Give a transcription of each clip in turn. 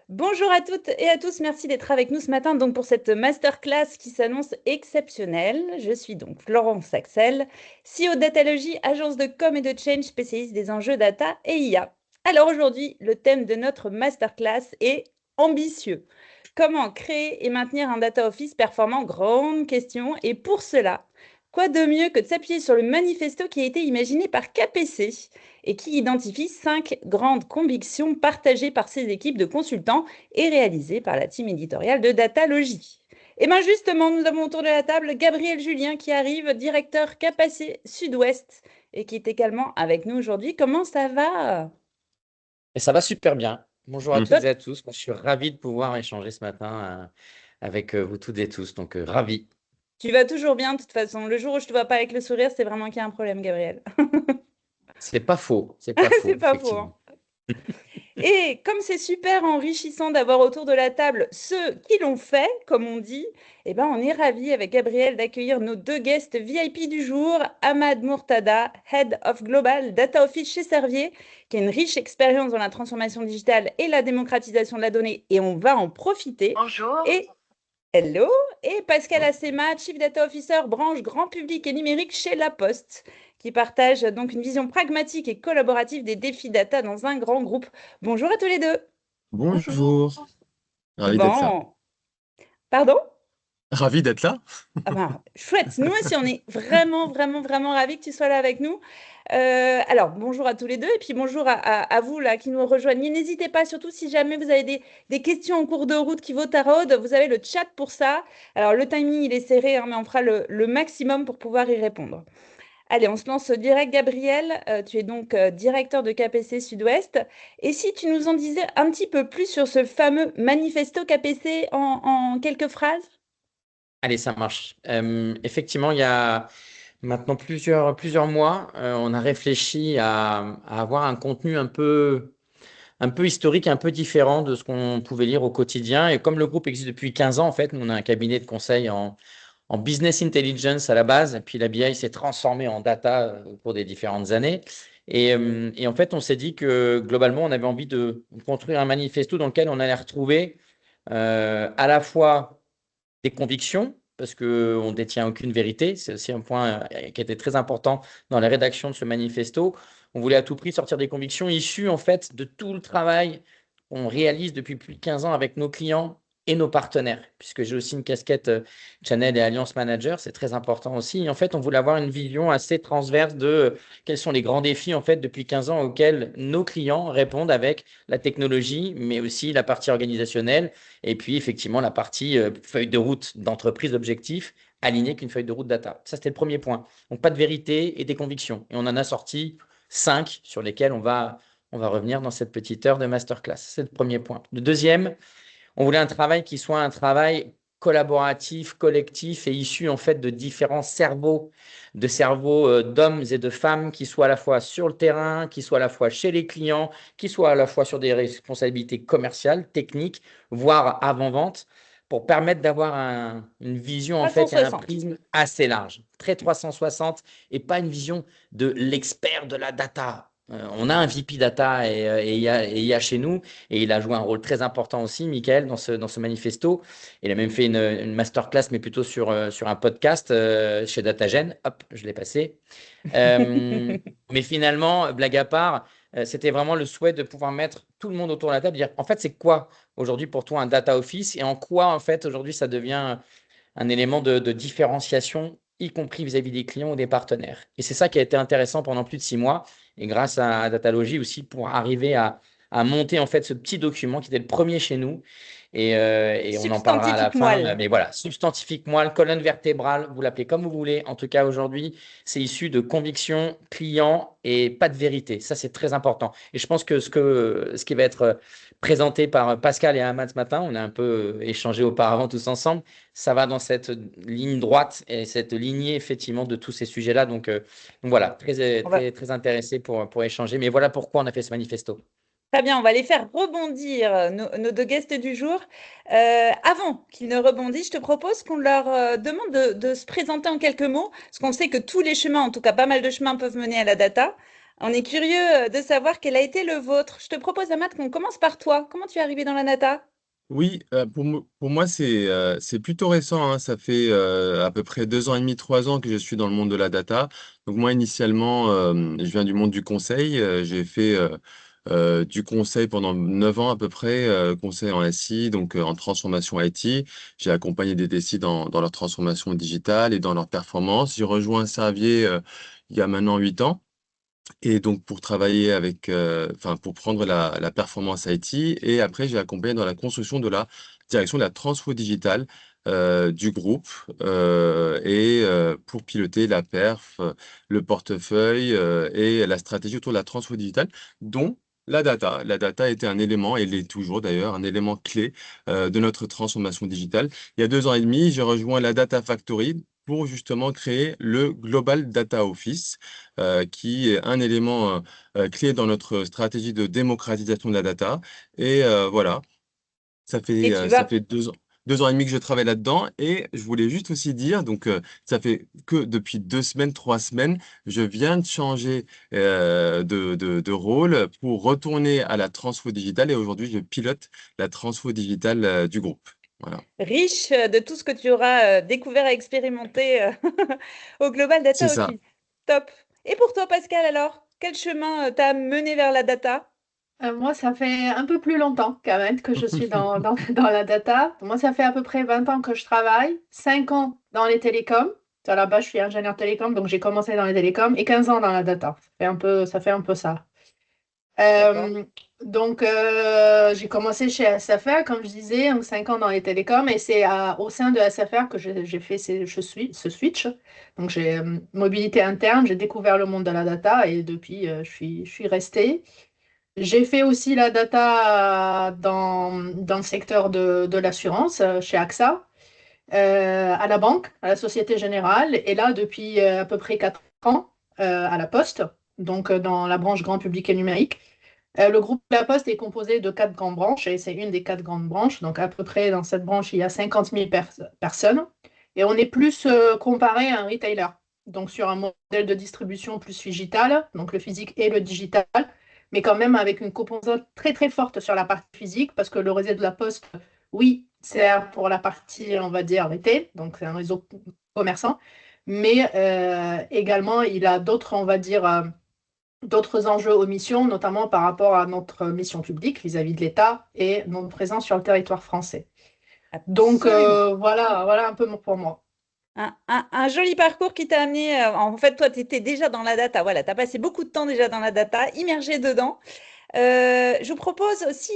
Bonjour à toutes et à tous, merci d'être avec nous ce matin donc pour cette masterclass qui s'annonce exceptionnelle. Je suis donc Florence Axel, CEO Datalogy, agence de com et de change spécialiste des enjeux data et IA. Alors aujourd'hui, le thème de notre masterclass est ambitieux. Comment créer et maintenir un data office performant? Grande question. Et pour cela, quoi de mieux que de s'appuyer sur le manifesto qui a été imaginé par KPC et qui identifie 5 grandes convictions partagées par ses équipes de consultants et réalisées par la team éditoriale de Datalogy. Et bien justement, nous avons autour de la table Gabriel Julien qui arrive, directeur Capacé Sud-Ouest et qui est également avec nous aujourd'hui. Comment ça va? Et ça va super bien. Bonjour à toutes Top. et à tous. Moi, je suis ravi de pouvoir échanger ce matin avec vous toutes et tous. Donc, ravi. Tu vas toujours bien de toute façon. Le jour où je te vois pas avec le sourire, c'est vraiment qu'il y a un problème, Gabriel. C'est pas faux. C'est pas faux, C'est pas faux, effectivement. hein. Et comme c'est super enrichissant d'avoir autour de la table ceux qui l'ont fait, comme on dit, eh ben on est ravis avec Gabriel d'accueillir nos deux guests VIP du jour, Ahmad Mourtada, Head of Global Data Office chez Servier, qui a une riche expérience dans la transformation digitale et la démocratisation de la donnée, et on va en profiter. Bonjour. Et hello, et Pascal Assema, Chief Data Officer, branche grand public et numérique chez La Poste, qui partage donc une vision pragmatique et collaborative des défis data dans un grand groupe. Bonjour à tous les deux. Bonjour. Bonjour, ravi d'être là. Bon, pardon? Ravi d'être là. Ah ben, chouette, nous aussi on est vraiment ravis que tu sois là avec nous. Alors bonjour à tous les deux et puis bonjour à vous là qui nous rejoignez. N'hésitez pas, surtout si jamais vous avez des questions en cours de route qui vous taraudent, vous avez le chat pour ça. Alors le timing il est serré, hein, mais on fera le maximum pour pouvoir y répondre. Allez, on se lance direct, Gabriel. Tu es donc directeur de KPC Sud-Ouest. Et si tu nous en disais un petit peu plus sur ce fameux manifesto KPC en quelques phrases? Allez, ça marche. Effectivement, il y a maintenant plusieurs mois, on a réfléchi à avoir un contenu un peu historique, un peu différent de ce qu'on pouvait lire au quotidien. Et comme le groupe existe depuis 15 ans, en fait, nous, on a un cabinet de conseil en business intelligence à la base, et puis la BI s'est transformée en data au cours des différentes années. Et en fait, on s'est dit que globalement, on avait envie de construire un manifesto dans lequel on allait retrouver à la fois des convictions, parce qu'on ne détient aucune vérité. C'est aussi un point qui était très important dans la rédaction de ce manifesto. On voulait à tout prix sortir des convictions issues en fait de tout le travail qu'on réalise depuis plus de 15 ans avec nos clients et nos partenaires, puisque j'ai aussi une casquette Channel et Alliance Manager, c'est très important aussi. Et en fait, on voulait avoir une vision assez transverse de quels sont les grands défis en fait depuis 15 ans auxquels nos clients répondent avec la technologie, mais aussi la partie organisationnelle et puis, effectivement, la partie feuille de route d'entreprise objectif alignée avec une feuille de route data. Ça, c'était le premier point. Donc, pas de vérité et des convictions. Et on en a sorti 5 sur lesquels on va revenir dans cette petite heure de masterclass. C'est le premier point. Le deuxième, on voulait un travail qui soit un travail collaboratif, collectif et issu en fait de différents cerveaux, de cerveaux d'hommes et de femmes qui soient à la fois sur le terrain, qui soient à la fois chez les clients, qui soient à la fois sur des responsabilités commerciales, techniques, voire avant-vente, pour permettre d'avoir une vision en fait et un 360. prisme assez large, très 360 et pas une vision de l'expert de la data. On a un VP data et IA chez nous et il a joué un rôle très important aussi, Michael, dans ce manifesto. Il a même fait une masterclass, mais plutôt sur un podcast chez DataGen. Hop, je l'ai passé. Mais finalement, blague à part, c'était vraiment le souhait de pouvoir mettre tout le monde autour de la table, dire en fait, c'est quoi aujourd'hui pour toi un data office et en quoi en fait aujourd'hui ça devient un élément de différenciation, y compris vis-à-vis des clients ou des partenaires. Et c'est ça qui a été intéressant pendant plus de 6 mois, et grâce à Datalogy aussi pour arriver à monter en fait ce petit document qui était le premier chez nous. Et on en parlera à la Substantifique fin. moelle. Mais voilà, substantifique moelle, colonne vertébrale, vous l'appelez comme vous voulez. En tout cas, aujourd'hui, c'est issu de convictions, clients et pas de vérité. Ça, c'est très important. Et je pense que ce qui va être présenté par Pascal et Ahmad ce matin, on a un peu échangé auparavant tous ensemble, ça va dans cette ligne droite et cette lignée effectivement de tous ces sujets-là. Donc voilà, On va... très intéressé pour échanger. Mais voilà pourquoi on a fait ce manifesto. Très bien, on va les faire rebondir, nos deux guests du jour. Avant qu'ils ne rebondissent, je te propose qu'on leur demande de se présenter en quelques mots, parce qu'on sait que tous les chemins, en tout cas pas mal de chemins, peuvent mener à la data. On est curieux de savoir quel a été le vôtre. Je te propose, Ahmad, qu'on commence par toi. Comment tu es arrivé dans la data? Oui, pour moi, c'est plutôt récent, hein. Ça fait à peu près 2 ans et demi, 3 ans que je suis dans le monde de la data. Donc moi, initialement, je viens du monde du conseil. J'ai fait du conseil pendant 9 ans à peu près, conseil en SI, donc en transformation IT. J'ai accompagné des DSI dans leur transformation digitale et dans leur performance. J'ai rejoint Servier il y a maintenant 8 ans. Et donc, pour travailler avec, enfin, pour prendre la performance IT. Et après, j'ai accompagné dans la construction de la direction de la transfo digitale du groupe pour piloter la perf, le portefeuille et la stratégie autour de la transfo digitale, dont la data. La data était un élément, et l'est toujours d'ailleurs, un élément clé de notre transformation digitale. Il y a 2 ans et demi, j'ai rejoint la Data Factory pour justement créer le Global Data Office qui est un élément clé dans notre stratégie de démocratisation de la data. Et voilà, Et tu ça vas fait 2 ans. 2 ans et demi que je travaille là-dedans et je voulais juste aussi dire, donc ça fait que depuis 2 semaines, 3 semaines, je viens de changer de rôle pour retourner à la transfo digitale et aujourd'hui je pilote la transfo digitale du groupe. Voilà, riche de tout ce que tu auras découvert et expérimenté au Global c'est Data ça. Office. Top. Et pour toi, Pascal, alors, quel chemin t'a mené vers la data? Moi, ça fait un peu plus longtemps quand même que je suis dans la data. Moi, ça fait à peu près 20 ans que je travaille, 5 ans dans les télécoms. À la base, je suis ingénieur télécom, donc j'ai commencé dans les télécoms et 15 ans dans la data. Ça fait un peu ça. D'accord. Euh, j'ai commencé chez SFR, comme je disais, donc 5 ans dans les télécoms, et c'est au sein de SFR que j'ai fait ce switch. Donc, j'ai mobilité interne, j'ai découvert le monde de la data et depuis, je suis restée. J'ai fait aussi la data dans le secteur de l'assurance chez AXA, à la banque, à la Société Générale, et là depuis à peu près 4 ans à la Poste, donc dans la branche grand public et numérique. Le groupe La Poste est composé de 4 grandes branches et c'est une des 4 grandes branches. Donc à peu près dans cette branche, il y a 50 000 personnes et on est plus comparé à un retailer. Donc sur un modèle de distribution plus digital, donc le physique et le digital, mais quand même avec une composante très très forte sur la partie physique parce que le réseau de La Poste, oui, c'est pour la partie, on va dire, retail, donc c'est un réseau commerçant, mais également il a d'autres, on va dire, d'autres enjeux aux missions, notamment par rapport à notre mission publique vis-à-vis de l'État et notre présence sur le territoire français. Donc Absolument. voilà un peu pour moi. Un joli parcours qui t'a amené, en fait, toi, tu étais déjà dans la data. Voilà, tu as passé beaucoup de temps déjà dans la data, immergé dedans. Je vous propose aussi,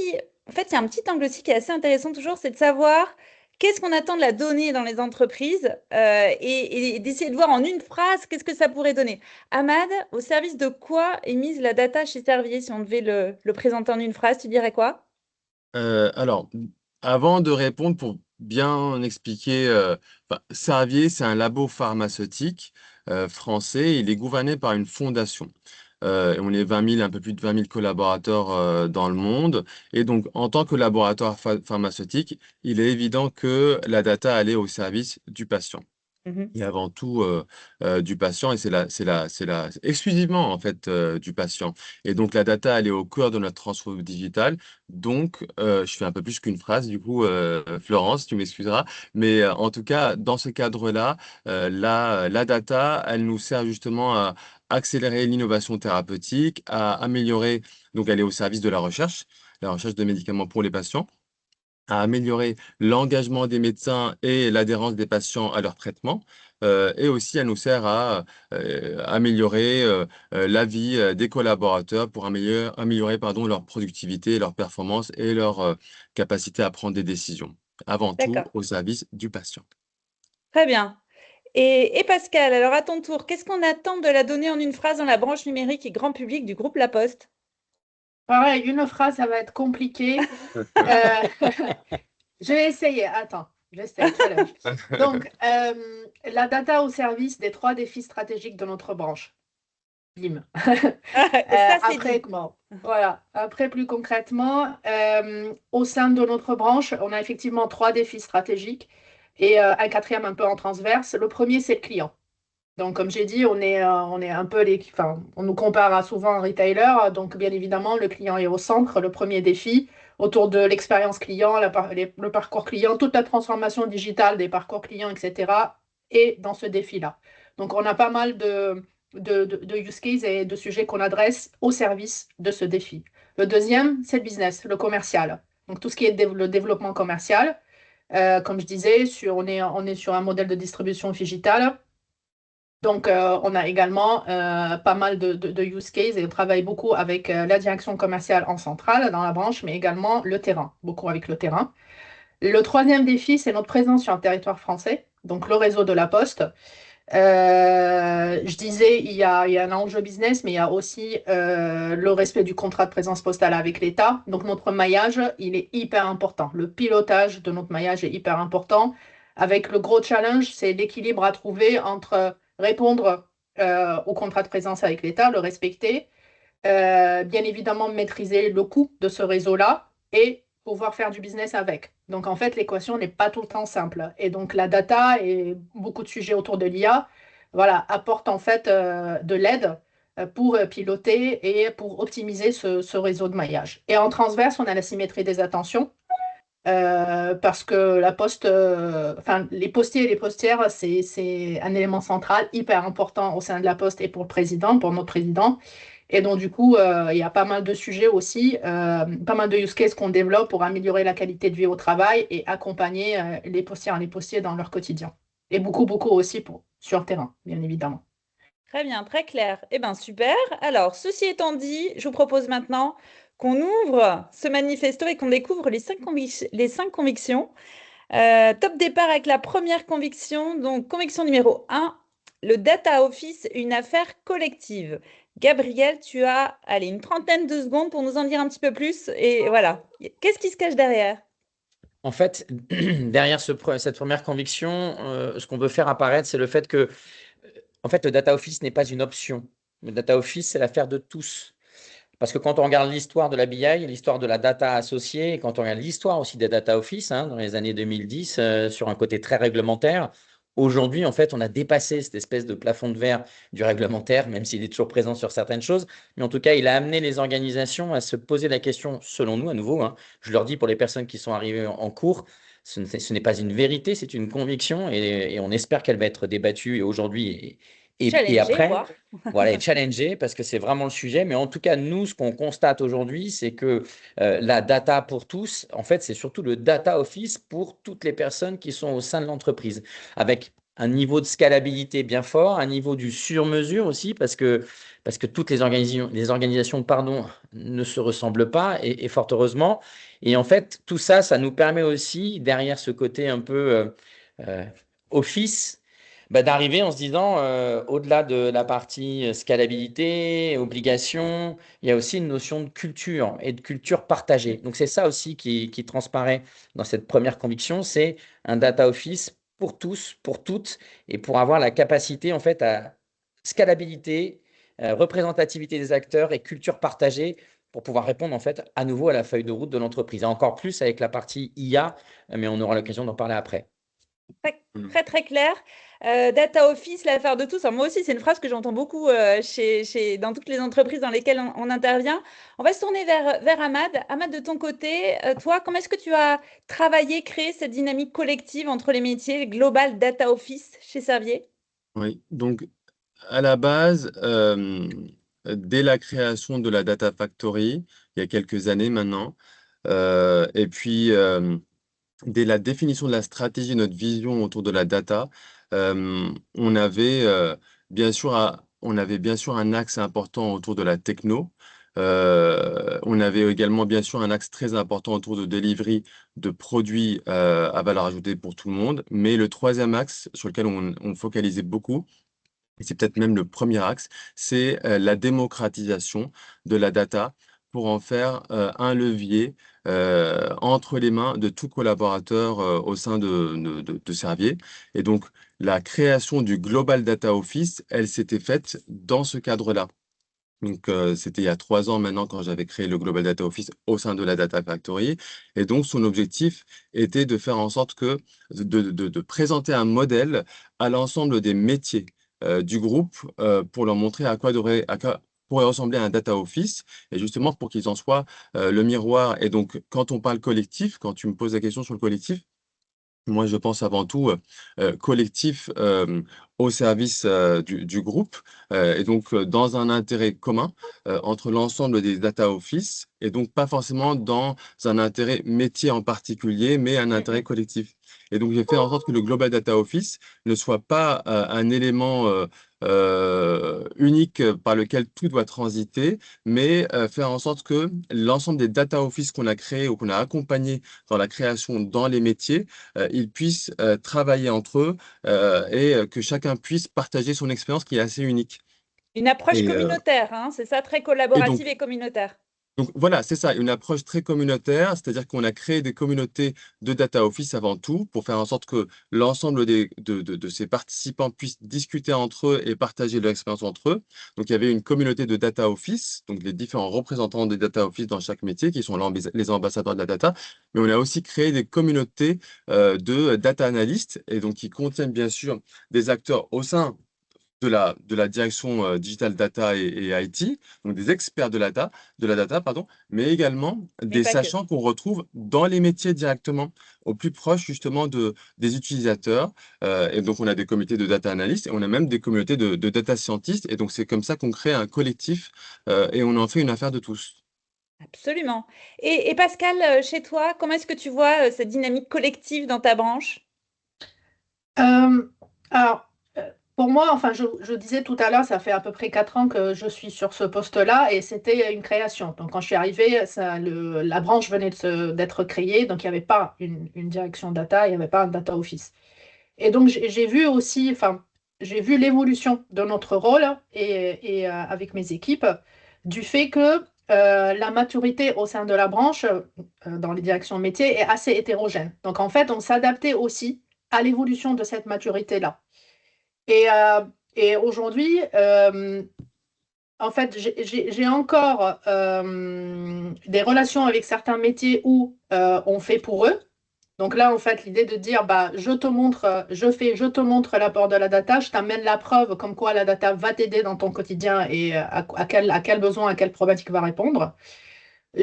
en fait, il y a un petit angle aussi qui est assez intéressant toujours, c'est de savoir qu'est-ce qu'on attend de la donnée dans les entreprises et d'essayer de voir en une phrase qu'est-ce que ça pourrait donner. Ahmad, au service de quoi est mise la data chez Servier? Si on devait le présenter en une phrase, tu dirais quoi? Alors, avant de répondre, pour bien expliquer, enfin, Servier, c'est un labo pharmaceutique français. Il est gouverné par une fondation. Et on est 20 000, un peu plus de 20 000 collaborateurs dans le monde. Et donc, en tant que laboratoire pharmaceutique, il est évident que la data allait au service du patient Mhm. et avant tout du patient, et exclusivement en fait du patient. Et donc la data, elle est au cœur de notre transformation digitale. Donc, je fais un peu plus qu'une phrase, du coup, Florence, tu m'excuseras. Mais en tout cas, dans ce cadre-là, la data, elle nous sert justement à accélérer l'innovation thérapeutique, à améliorer, donc elle est au service de la recherche de médicaments pour les patients, à améliorer l'engagement des médecins et l'adhérence des patients à leur traitement. Et aussi, elle nous sert à améliorer la vie des collaborateurs pour améliorer pardon, leur productivité, leur performance et leur capacité à prendre des décisions. Avant tout, D'accord, au service du patient. très bien. Et Pascal, alors à ton tour, qu'est-ce qu'on attend de la donnée en une phrase dans la branche numérique et grand public du groupe La Poste? Pareil, une phrase, ça va être compliqué. Euh, je vais essayer. Attends, j'essaie. Challenge. Donc, la data au service des 3 défis stratégiques de notre branche. Bim. Ça, c'est Après, dit. bon, voilà. Après, plus concrètement, au sein de notre branche, on a effectivement 3 défis stratégiques et un quatrième un peu en transverse. Le premier, c'est le client. Donc, comme j'ai dit, on est un peu enfin, on nous compare souvent à un retailer. Donc, bien évidemment, le client est au centre. Le premier défi autour de l'expérience client, le parcours client, toute la transformation digitale des parcours clients, etc., est dans ce défi-là. Donc, on a pas mal de use cases et de sujets qu'on adresse au service de ce défi. Le deuxième, c'est le business, le commercial. Donc, tout ce qui est le développement commercial. Comme je disais, on est sur un modèle de distribution digitale. Donc, on a également pas mal de use cases et on travaille beaucoup avec la direction commerciale en centrale dans la branche, mais également le terrain, beaucoup avec le terrain. Le troisième défi, c'est notre présence sur le territoire français, donc le réseau de la Poste. Je disais, il y a un enjeu business, mais il y a aussi le respect du contrat de présence postale avec l'État. Donc, notre maillage, il est hyper important. Le pilotage de notre maillage est hyper important. Avec le gros challenge, c'est l'équilibre à trouver entre répondre au contrat de présence avec l'État, le respecter, bien évidemment maîtriser le coût de ce réseau-là et pouvoir faire du business avec. Donc en fait, l'équation n'est pas tout le temps simple. Et donc la data et beaucoup de sujets autour de l'IA, voilà, apportent en fait de l'aide pour piloter et pour optimiser ce réseau de maillage. Et en transverse, on a la symétrie des attentions. Parce que la poste, enfin, les postiers et les postières, c'est un élément central, hyper important au sein de la poste et pour le président, pour notre président. Et donc, du coup, il y a pas mal de sujets aussi, pas mal de use cases qu'on développe pour améliorer la qualité de vie au travail et accompagner les postières et les postiers dans leur quotidien. Et beaucoup, beaucoup aussi sur le terrain, bien évidemment. Très bien, très clair. Eh bien, super. Alors, ceci étant dit, je vous propose maintenant qu'on ouvre ce manifesto et qu'on découvre les cinq convictions. Top départ avec la première conviction. Donc, conviction numéro 1, le data office, une affaire collective. Gabriel, tu as, allez, une trentaine de secondes pour nous en dire un petit peu plus. Et voilà. Qu'est-ce qui se cache derrière? En fait, derrière cette première conviction, ce qu'on veut faire apparaître, c'est le fait que en fait, le data office n'est pas une option. Le data office, c'est l'affaire de tous. Parce que quand on regarde l'histoire de la BI, l'histoire de la data associée, et quand on regarde l'histoire aussi des data office, dans les années 2010, sur un côté très réglementaire, aujourd'hui, en fait, on a dépassé cette espèce de plafond de verre du réglementaire, même s'il est toujours présent sur certaines choses. Mais en tout cas, il a amené les organisations à se poser la question, selon nous, à nouveau, je leur dis pour les personnes qui sont arrivées en cours, ce n'est pas une vérité, c'est une conviction et on espère qu'elle va être débattue aujourd'hui et Challenger, après. voir. Voilà, et challenger parce que c'est vraiment le sujet. Mais en tout cas, nous, ce qu'on constate aujourd'hui, c'est que la data pour tous, en fait, c'est surtout le data office pour toutes les personnes qui sont au sein de l'entreprise, avec un niveau de scalabilité bien fort, un niveau du sur-mesure aussi, parce que toutes les organisations pardon, ne se ressemblent pas, et fort heureusement. Et en fait, tout ça, ça nous permet aussi, derrière ce côté un peu euh, office, d'arriver en se disant, au-delà de la partie scalabilité, obligation, il y a aussi une notion de culture et de culture partagée. Donc, c'est ça aussi qui transparaît dans cette première conviction, c'est un data office pour tous, pour toutes, et pour avoir la capacité, en fait, à scalabilité, représentativité des acteurs et culture partagée pour pouvoir répondre, en fait, à nouveau à la feuille de route de l'entreprise. Et encore plus avec la partie IA, mais on aura l'occasion d'en parler après. Très, très clair. Data Office, l'affaire de tous. Alors, moi aussi, c'est une phrase que j'entends beaucoup dans toutes les entreprises dans lesquelles on intervient. On va se tourner vers Ahmad. Ahmad, de ton côté, toi, comment est-ce que tu as travaillé, créé cette dynamique collective entre les métiers Global Data Office chez Servier? Oui, donc à la base, dès la création de la Data Factory, il y a quelques années maintenant, et puis dès la définition de la stratégie, notre vision autour de la data, on avait on avait bien sûr un axe important autour de la techno. On avait également bien sûr un axe très important autour de delivery de produits à valeur ajoutée pour tout le monde. Mais le troisième axe sur lequel on focalisait beaucoup, et c'est peut-être même le premier axe, c'est la démocratisation de la data pour en faire un levier entre les mains de tout collaborateur au sein de Servier. Et donc, la création du Global Data Office, elle s'était faite dans ce cadre-là. Donc, c'était il y a 3 ans maintenant quand j'avais créé le Global Data Office au sein de la Data Factory. Et donc, son objectif était de faire en sorte de présenter un modèle à l'ensemble des métiers du groupe pour leur montrer à quoi pourrait ressembler un data office, et justement pour qu'ils en soient le miroir. Et donc, quand on parle collectif, quand tu me poses la question sur le collectif, moi, je pense avant tout collectif au service du groupe, et donc dans un intérêt commun entre l'ensemble des data office, et donc pas forcément dans un intérêt métier en particulier, mais un intérêt collectif. Et donc, j'ai fait en sorte que le Global Data Office ne soit pas un élément unique par lequel tout doit transiter, mais faire en sorte que l'ensemble des data office qu'on a créés ou qu'on a accompagnés dans la création dans les métiers, ils puissent travailler entre eux et que chacun puisse partager son expérience qui est assez unique. Une approche Et, communautaire, hein, c'est ça, très et collaborative et communautaire. donc voilà, c'est ça, une approche très communautaire, c'est-à-dire qu'on a créé des communautés de data office avant tout pour faire en sorte que l'ensemble de ces participants puissent discuter entre eux et partager leur expérience entre eux. Donc il y avait une communauté de data office, donc les différents représentants des data office dans chaque métier qui sont les ambassadeurs de la data, mais on a aussi créé des communautés de data analystes, et donc qui contiennent bien sûr des acteurs au sein de la direction digital data et IT, donc des experts de la data, pardon, mais également Mais des pas que. sachants qu'on retrouve dans les métiers directement, au plus proche justement des utilisateurs. Et donc, on a des comités de data analystes et on a même des communautés de data scientists. Et donc, c'est comme ça qu'on crée un collectif et on en fait une affaire de tous. Absolument. Et Pascal, chez toi, comment est-ce que tu vois cette dynamique collective dans ta branche? Alors, pour moi, enfin, je disais tout à l'heure, ça fait à peu près 4 ans que je suis sur ce poste-là et c'était une création. Donc, quand je suis arrivée, la branche venait d'être créée, donc il n'y avait pas une direction data, il n'y avait pas un data office. Et donc, j'ai vu aussi, enfin, j'ai vu l'évolution de notre rôle et avec mes équipes, du fait que la maturité au sein de la branche, dans les directions métiers, est assez hétérogène. Donc, en fait, on s'adaptait aussi à l'évolution de cette maturité-là. Et, euh, et aujourd'hui, en fait, j'ai encore des relations avec certains métiers où on fait pour eux. Donc là, en fait, l'idée de dire, bah, je te montre l'apport de la data, je t'amène la preuve comme quoi la data va t'aider dans ton quotidien et à quel besoin, à quelle problématique va répondre. On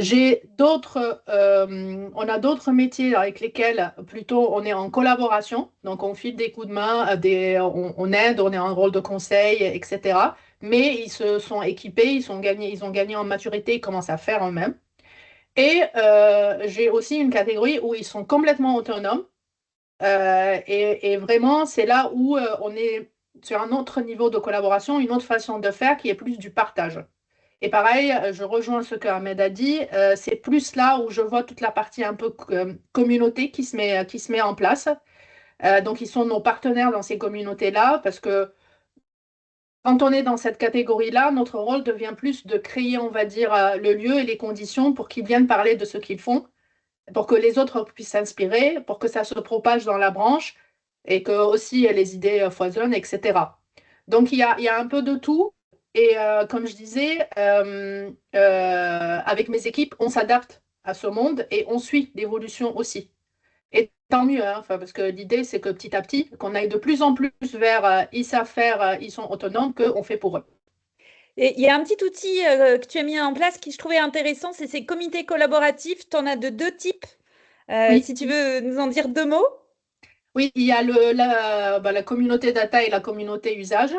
a d'autres métiers avec lesquels plutôt on est en collaboration, donc on file des coups de main, on aide, on est en rôle de conseil, etc. Mais ils se sont équipés, ils ont gagné en maturité, ils commencent à faire eux-mêmes. Et j'ai aussi une catégorie où ils sont complètement autonomes. Et vraiment, c'est là où on est sur un autre niveau de collaboration, une autre façon de faire qui est plus du partage. Et pareil, je rejoins ce que Ahmed a dit, c'est plus là où je vois toute la partie un peu communauté qui se met en place. Donc, ils sont nos partenaires dans ces communautés-là parce que quand on est dans cette catégorie-là, notre rôle devient plus de créer, on va dire, le lieu et les conditions pour qu'ils viennent parler de ce qu'ils font, pour que les autres puissent s'inspirer, pour que ça se propage dans la branche et que aussi les idées foisonnent, etc. Donc il y a un peu de tout. Et comme je disais, avec mes équipes, on s'adapte à ce monde et on suit l'évolution aussi. Et tant mieux, hein, enfin, parce que l'idée, c'est que petit à petit, qu'on aille de plus en plus vers ils savent faire, ils sont autonomes, qu'on fait pour eux. Et il y a un petit outil que tu as mis en place qui je trouvais intéressant, c'est ces comités collaboratifs. Tu en as de deux types. Oui. Si tu veux nous en dire deux mots. Oui, il y a la communauté data et la communauté usage.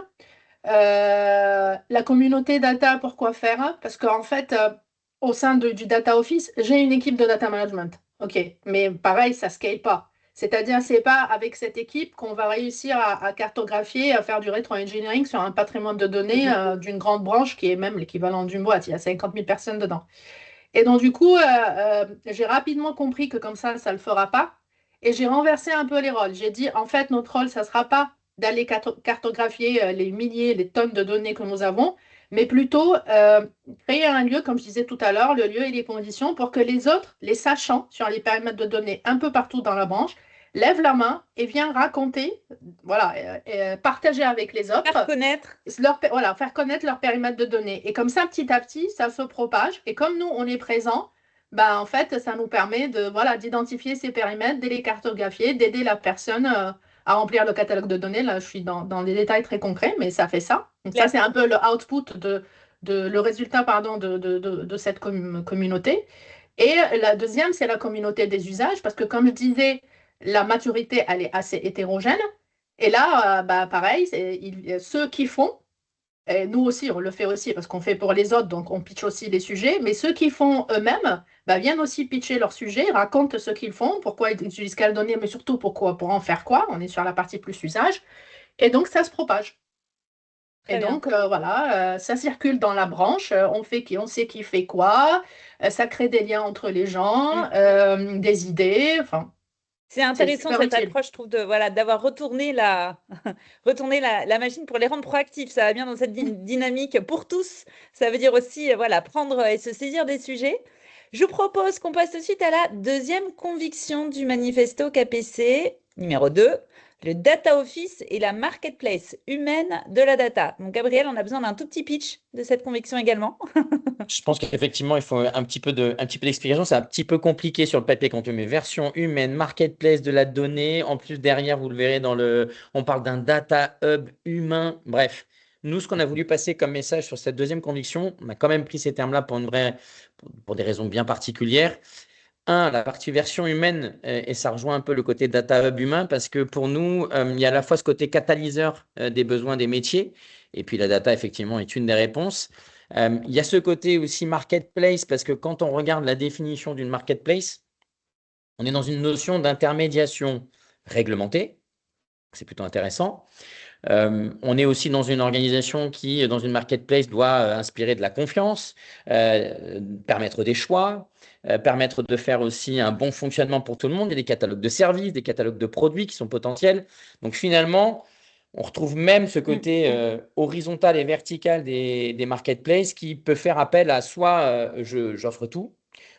La communauté data, pourquoi faire? Parce qu'en fait, au sein du data office, j'ai une équipe de data management. OK, mais pareil, ça ne scale pas. C'est-à-dire, c'est pas avec cette équipe qu'on va réussir à cartographier, à faire du rétro-engineering sur un patrimoine de données d'une grande branche qui est même l'équivalent d'une boîte. Il y a 50 000 personnes dedans. Et donc, du coup, j'ai rapidement compris que comme ça ne le fera pas. Et j'ai renversé un peu les rôles. J'ai dit, en fait, notre rôle, ça ne sera pas d'aller cartographier les milliers, les tonnes de données que nous avons, mais plutôt créer un lieu, comme je disais tout à l'heure, le lieu et les conditions pour que les autres, les sachants sur les périmètres de données un peu partout dans la branche, lèvent la main et viennent raconter, voilà, partager avec les autres Faire connaître. voilà, faire connaître leur périmètre de données. Et comme ça, petit à petit, ça se propage. Et comme nous, on est présent, bah, en fait, ça nous permet de, voilà, d'identifier ces périmètres, de les cartographier, d'aider la personne à remplir le catalogue de données. Là, je suis dans des détails très concrets, mais ça fait ça. Donc ça, Claire. c'est un peu le output le résultat, pardon, de cette communauté. Et la deuxième, c'est la communauté des usages, parce que comme je disais, la maturité, elle est assez hétérogène. Et là, bah, pareil, ceux qui font, et nous aussi, on le fait aussi parce qu'on fait pour les autres, donc on pitch aussi les sujets. Mais ceux qui font eux-mêmes bah, viennent aussi pitcher leurs sujets, racontent ce qu'ils font, pourquoi ils utilisent quelles données, mais surtout pourquoi, pour en faire quoi. On est sur la partie plus usage. Et donc, ça se propage. Et Très bien. donc, voilà, ça circule dans la branche. On sait qui fait quoi. Ça crée des liens entre les gens, Mm. des idées. Enfin, C'est c'est intéressant super cette utile. approche, je trouve, voilà, d'avoir retourné retourné la machine pour les rendre proactifs. Ça va bien dans cette dynamique pour tous. Ça veut dire aussi, voilà, prendre et se saisir des sujets. Je vous propose qu'on passe tout de suite à la deuxième conviction du manifesto KPC, numéro 2, le data office et la marketplace humaine de la data. Donc, Gabriel, on a besoin d'un tout petit pitch de cette conviction également. Je pense qu'effectivement, il faut un petit peu d'explication. C'est un petit peu compliqué sur le papier quand on met version humaine, marketplace de la donnée. En plus, derrière, vous le verrez on parle d'un data hub humain. Bref, nous, ce qu'on a voulu passer comme message sur cette deuxième conviction, on a quand même pris ces termes-là pour des raisons bien particulières. Un, la partie version humaine, et ça rejoint un peu le côté data hub humain, parce que pour nous, il y a à la fois ce côté catalyseur des besoins des métiers, et puis la data, effectivement, est une des réponses. Il y a ce côté aussi marketplace, parce que quand on regarde la définition d'une marketplace, on est dans une notion d'intermédiation réglementée, c'est plutôt intéressant. On est aussi dans une organisation qui, dans une marketplace, doit inspirer de la confiance, permettre des choix, permettre de faire aussi un bon fonctionnement pour tout le monde. Il y a des catalogues de services, des catalogues de produits qui sont potentiels. Donc finalement, on retrouve même ce côté horizontal et vertical des marketplaces qui peut faire appel à soit j'offre tout,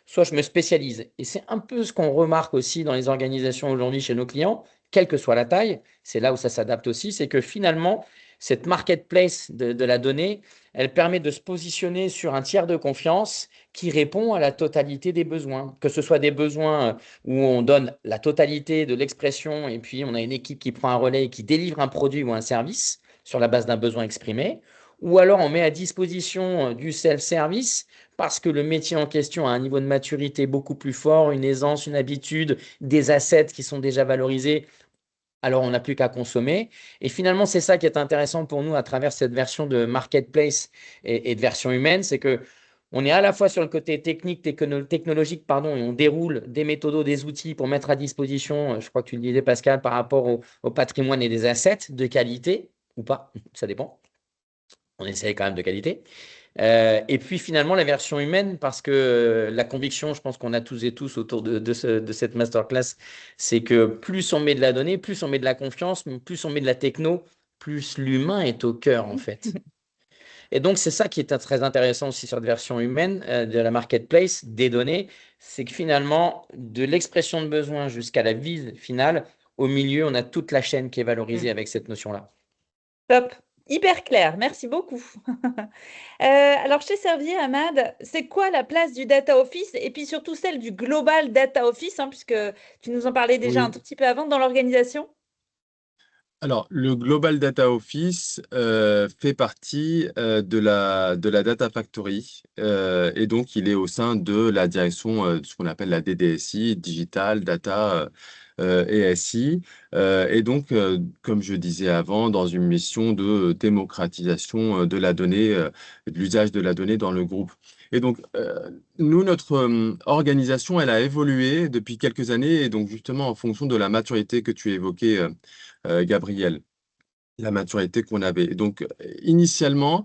soit je me spécialise. Et c'est un peu ce qu'on remarque aussi dans les organisations aujourd'hui chez nos clients, quelle que soit la taille. C'est là où ça s'adapte aussi, c'est que finalement, cette marketplace de la donnée, elle permet de se positionner sur un tiers de confiance qui répond à la totalité des besoins, que ce soit des besoins où on donne la totalité de l'expression et puis on a une équipe qui prend un relais et qui délivre un produit ou un service sur la base d'un besoin exprimé, ou alors on met à disposition du self-service parce que le métier en question a un niveau de maturité beaucoup plus fort, une aisance, une habitude, des assets qui sont déjà valorisés, alors on n'a plus qu'à consommer. Et finalement, c'est ça qui est intéressant pour nous à travers cette version de marketplace et de version humaine, c'est que on est à la fois sur le côté technologique, pardon, et on déroule des méthodos, des outils pour mettre à disposition, je crois que tu le disais Pascal, par rapport au patrimoine et des assets de qualité, ou pas, ça dépend. On essaye quand même de qualité. Et puis finalement, la version humaine, parce que la conviction, je pense qu'on a tous et tous autour de cette masterclass, c'est que plus on met de la donnée, plus on met de la confiance, plus on met de la techno, plus l'humain est au cœur en fait. Et donc, c'est ça qui est très intéressant aussi sur la version humaine de la marketplace, des données, c'est que finalement, de l'expression de besoin jusqu'à la vise finale, au milieu, on a toute la chaîne qui est valorisée avec cette notion-là. Top, hyper clair, merci beaucoup. Alors, je t'ai servi, Ahmad, c'est quoi la place du Data Office et puis surtout celle du Global Data Office, hein, puisque tu nous en parlais déjà un Oui. tout petit peu avant dans l'organisation? Alors, le Global Data Office fait partie de la Data Factory et donc il est au sein de la direction de ce qu'on appelle la DDSI, Digital, Data et SI. Et donc, comme je disais avant, dans une mission de démocratisation de la donnée, de l'usage de la donnée dans le groupe. Et donc, nous, notre organisation, elle a évolué depuis quelques années et donc justement en fonction de la maturité que tu évoquais, Gabriel, la maturité qu'on avait. Et donc, initialement,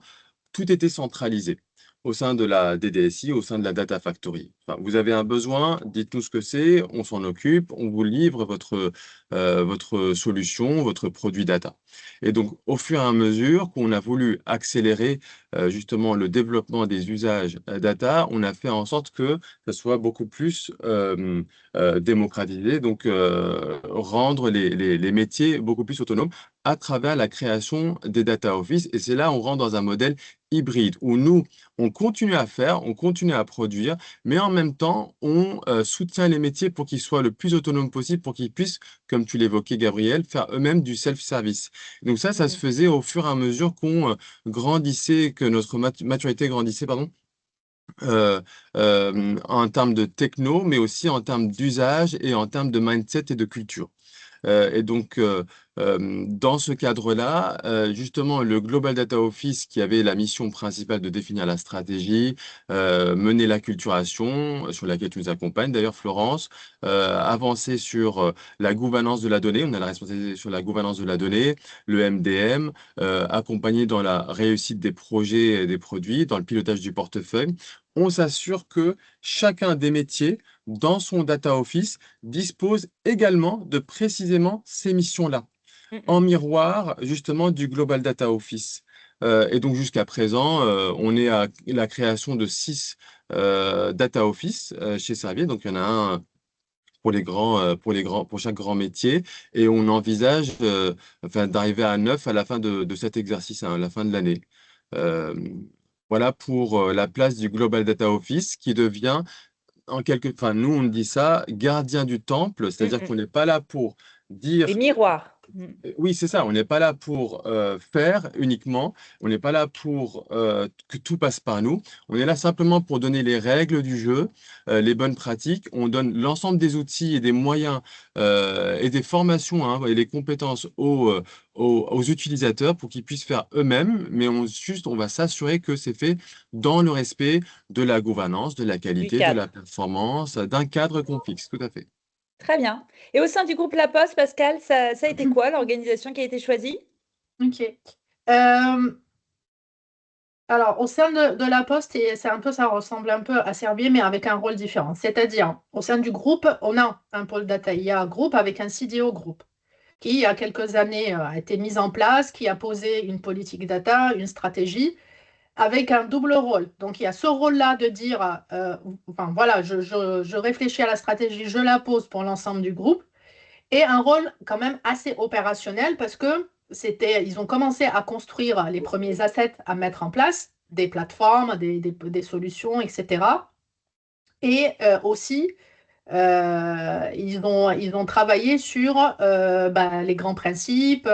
tout était centralisé au sein de la DDSI, au sein de la Data Factory. Enfin, vous avez un besoin, dites-nous ce que c'est, on s'en occupe, on vous livre votre solution, votre produit data. Et donc, au fur et à mesure qu'on a voulu accélérer justement le développement des usages data, on a fait en sorte que ce soit beaucoup plus démocratisé, donc rendre les métiers beaucoup plus autonomes à travers la création des data office. Et c'est là où on rentre dans un modèle hybride où nous, on continue à faire, on continue à produire, mais en même temps, on soutient les métiers pour qu'ils soient le plus autonomes possible, pour qu'ils puissent, comme tu l'évoquais, Gabriel, faire eux-mêmes du self-service. Donc ça se faisait au fur et à mesure qu'on grandissait, que notre maturité grandissait, pardon, en termes de techno, mais aussi en termes d'usage et en termes de mindset et de culture. Et donc, dans ce cadre-là, justement, le Global Data Office, qui avait la mission principale de définir la stratégie, mener l'acculturation, sur laquelle tu nous accompagnes d'ailleurs, Florence, avancer sur la gouvernance de la donnée, on a la responsabilité sur la gouvernance de la donnée, le MDM, accompagner dans la réussite des projets et des produits, dans le pilotage du portefeuille. On s'assure que chacun des métiers, dans son Data Office, dispose également de précisément ces missions-là, en miroir justement du Global Data Office. Et donc jusqu'à présent, on est à la création de 6 Data Office chez Servier. Donc il y en a un pour chaque grand métier, et on envisage d'arriver à 9 à la fin de cet exercice, à la fin de l'année. Euh, voilà pour la place du Global Data Office qui devient enfin, nous, on dit ça, gardien du temple, c'est-à-dire qu'on n'est pas là pour dire, Les miroirs. oui, c'est ça, on n'est pas là pour faire uniquement, on n'est pas là pour que tout passe par nous, on est là simplement pour donner les règles du jeu, les bonnes pratiques, on donne l'ensemble des outils et des moyens et des formations hein, et les compétences aux utilisateurs pour qu'ils puissent faire eux-mêmes, mais on va s'assurer que c'est fait dans le respect de la gouvernance, de la Du qualité, de la cadre. performance, d'un cadre qu'on fixe, tout à fait. Très bien. Et au sein du groupe La Poste, Pascal, ça a été quoi l'organisation qui a été choisie? Ok. Alors, au sein de la Poste, et c'est un peu, ça ressemble un peu à Servier, mais avec un rôle différent. C'est-à-dire, au sein du groupe, on a un pôle data IA groupe avec un CDO groupe qui, il y a quelques années, a été mis en place, qui a posé une politique data, une stratégie, avec un double rôle. Donc, il y a ce rôle-là de dire, enfin voilà, je réfléchis à la stratégie, je la pose pour l'ensemble du groupe, et un rôle quand même assez opérationnel parce que ils ont commencé à construire les premiers assets à mettre en place, des plateformes, des solutions, etc. Et aussi, ils ont travaillé sur les grands principes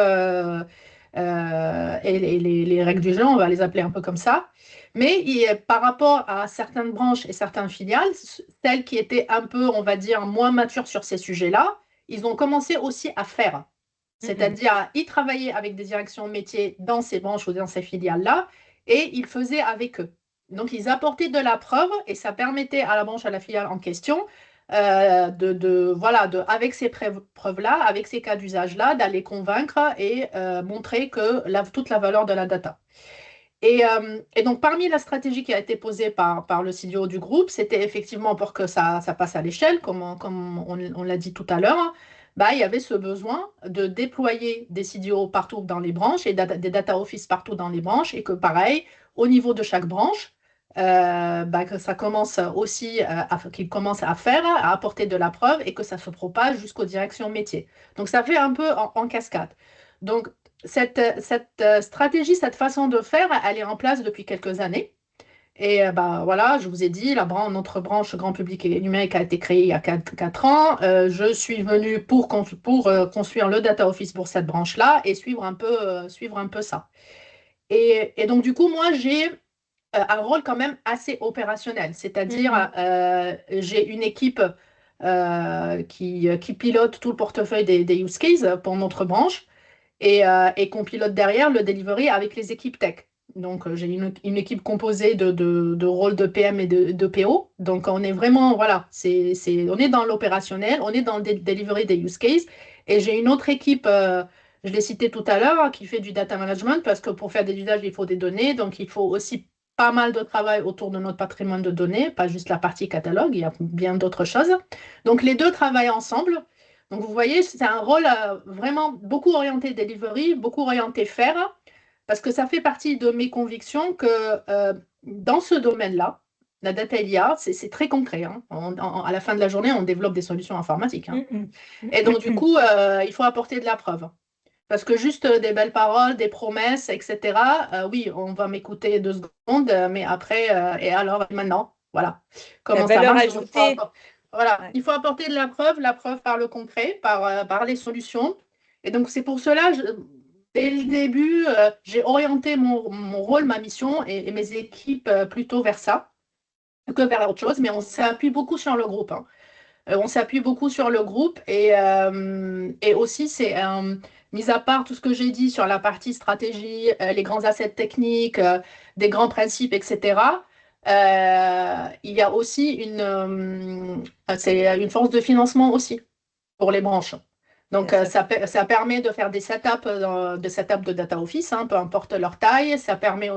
et les règles du jeu, on va les appeler un peu comme ça. Mais par rapport à certaines branches et certaines filiales, celles qui étaient un peu, on va dire, moins matures sur ces sujets-là, ils ont commencé aussi à faire. C'est-à-dire à y travailler avec des directions métiers dans ces branches ou dans ces filiales-là, et ils faisaient avec eux. Donc, ils apportaient de la preuve et ça permettait à la branche, à la filiale en question, avec ces preuves-là, avec ces cas d'usage-là, d'aller convaincre et montrer toute la valeur de la data. Et donc, parmi la stratégie qui a été posée par le CDO du groupe, c'était effectivement pour que ça passe à l'échelle, comme on l'a dit tout à l'heure, bah, il y avait ce besoin de déployer des CDO partout dans les branches et des data office partout dans les branches, et que pareil, au niveau de chaque branche, que ça commence aussi qu'ils commencent à faire, à apporter de la preuve et que ça se propage jusqu'aux directions métiers. Donc, ça fait un peu en cascade. Donc, cette stratégie, cette façon de faire, elle est en place depuis quelques années. Et voilà, je vous ai dit, notre branche grand public et numérique a été créée il y a 4 ans. Je suis venue pour construire le data office pour cette branche-là et suivre un peu ça. Et donc, du coup, moi, j'ai un rôle quand même assez opérationnel. C'est-à-dire, j'ai une équipe qui pilote tout le portefeuille des use cases pour notre branche et qu'on pilote derrière le delivery avec les équipes tech. Donc, j'ai une équipe composée de rôles de PM et de PO. Donc, on est vraiment, voilà, on est dans l'opérationnel, on est dans le delivery des use cases. Et j'ai une autre équipe, je l'ai cité tout à l'heure, qui fait du data management parce que pour faire des usages, il faut des données. Donc, il faut aussi pas mal de travail autour de notre patrimoine de données, pas juste la partie catalogue, il y a bien d'autres choses. Donc, les deux travaillent ensemble Donc, vous voyez, c'est un rôle vraiment beaucoup orienté delivery, beaucoup orienté faire, parce que ça fait partie de mes convictions que dans ce domaine-là, la data et l'IA, c'est très concret, hein. À la fin de la journée, on développe des solutions informatiques, hein. Et donc, du coup, il faut apporter de la preuve. Parce que juste des belles paroles, des promesses, etc., oui, on va m'écouter 2 secondes, mais après, et alors, maintenant, voilà, La comment ça valeur marche. Donc, ajoutée. voilà, Ouais. il faut apporter de la preuve par le concret, par les solutions. Et donc, c'est pour cela, dès le début, j'ai orienté mon rôle, ma mission et mes équipes plutôt vers ça que vers autre chose, mais on s'appuie beaucoup sur le groupe, hein. On s'appuie beaucoup sur le groupe et aussi, mis à part tout ce que j'ai dit sur la partie stratégie, les grands assets techniques, des grands principes, etc., il y a aussi c'est une force de financement aussi pour les branches. Donc, Bien sûr. ça permet de faire des setups, de data office, hein, peu importe leur taille.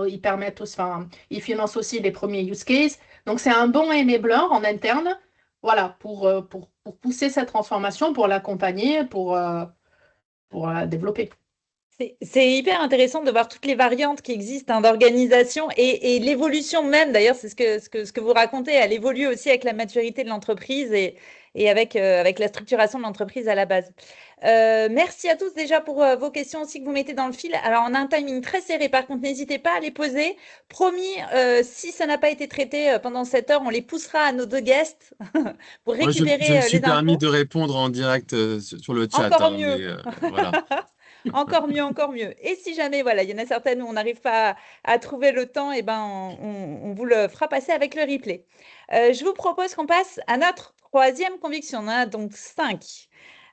Ils permettent aussi, enfin, ils financent aussi les premiers use cases. Donc, c'est un bon enabler en interne, voilà, pour pousser cette transformation, pour l'accompagner, pour la développer. C'est hyper intéressant de voir toutes les variantes qui existent, hein, d'organisation et l'évolution même. D'ailleurs, c'est ce que vous racontez. Elle évolue aussi avec la maturité de l'entreprise et avec la structuration de l'entreprise à la base. Merci à tous déjà pour vos questions aussi que vous mettez dans le fil. Alors, on a un timing très serré. Par contre, n'hésitez pas à les poser. Promis, si ça n'a pas été traité pendant cette heure, on les poussera à nos 2 guests pour Moi, je me récupérer suis les permis infos. de répondre en direct sur le chat, Encore hein, mieux. mais voilà. Encore mieux, encore mieux. Et si jamais, voilà, il y en a certaines où on n'arrive pas à trouver le temps, eh ben, on vous le fera passer avec le replay. Je vous propose qu'on passe à notre 3e conviction. On en a donc 5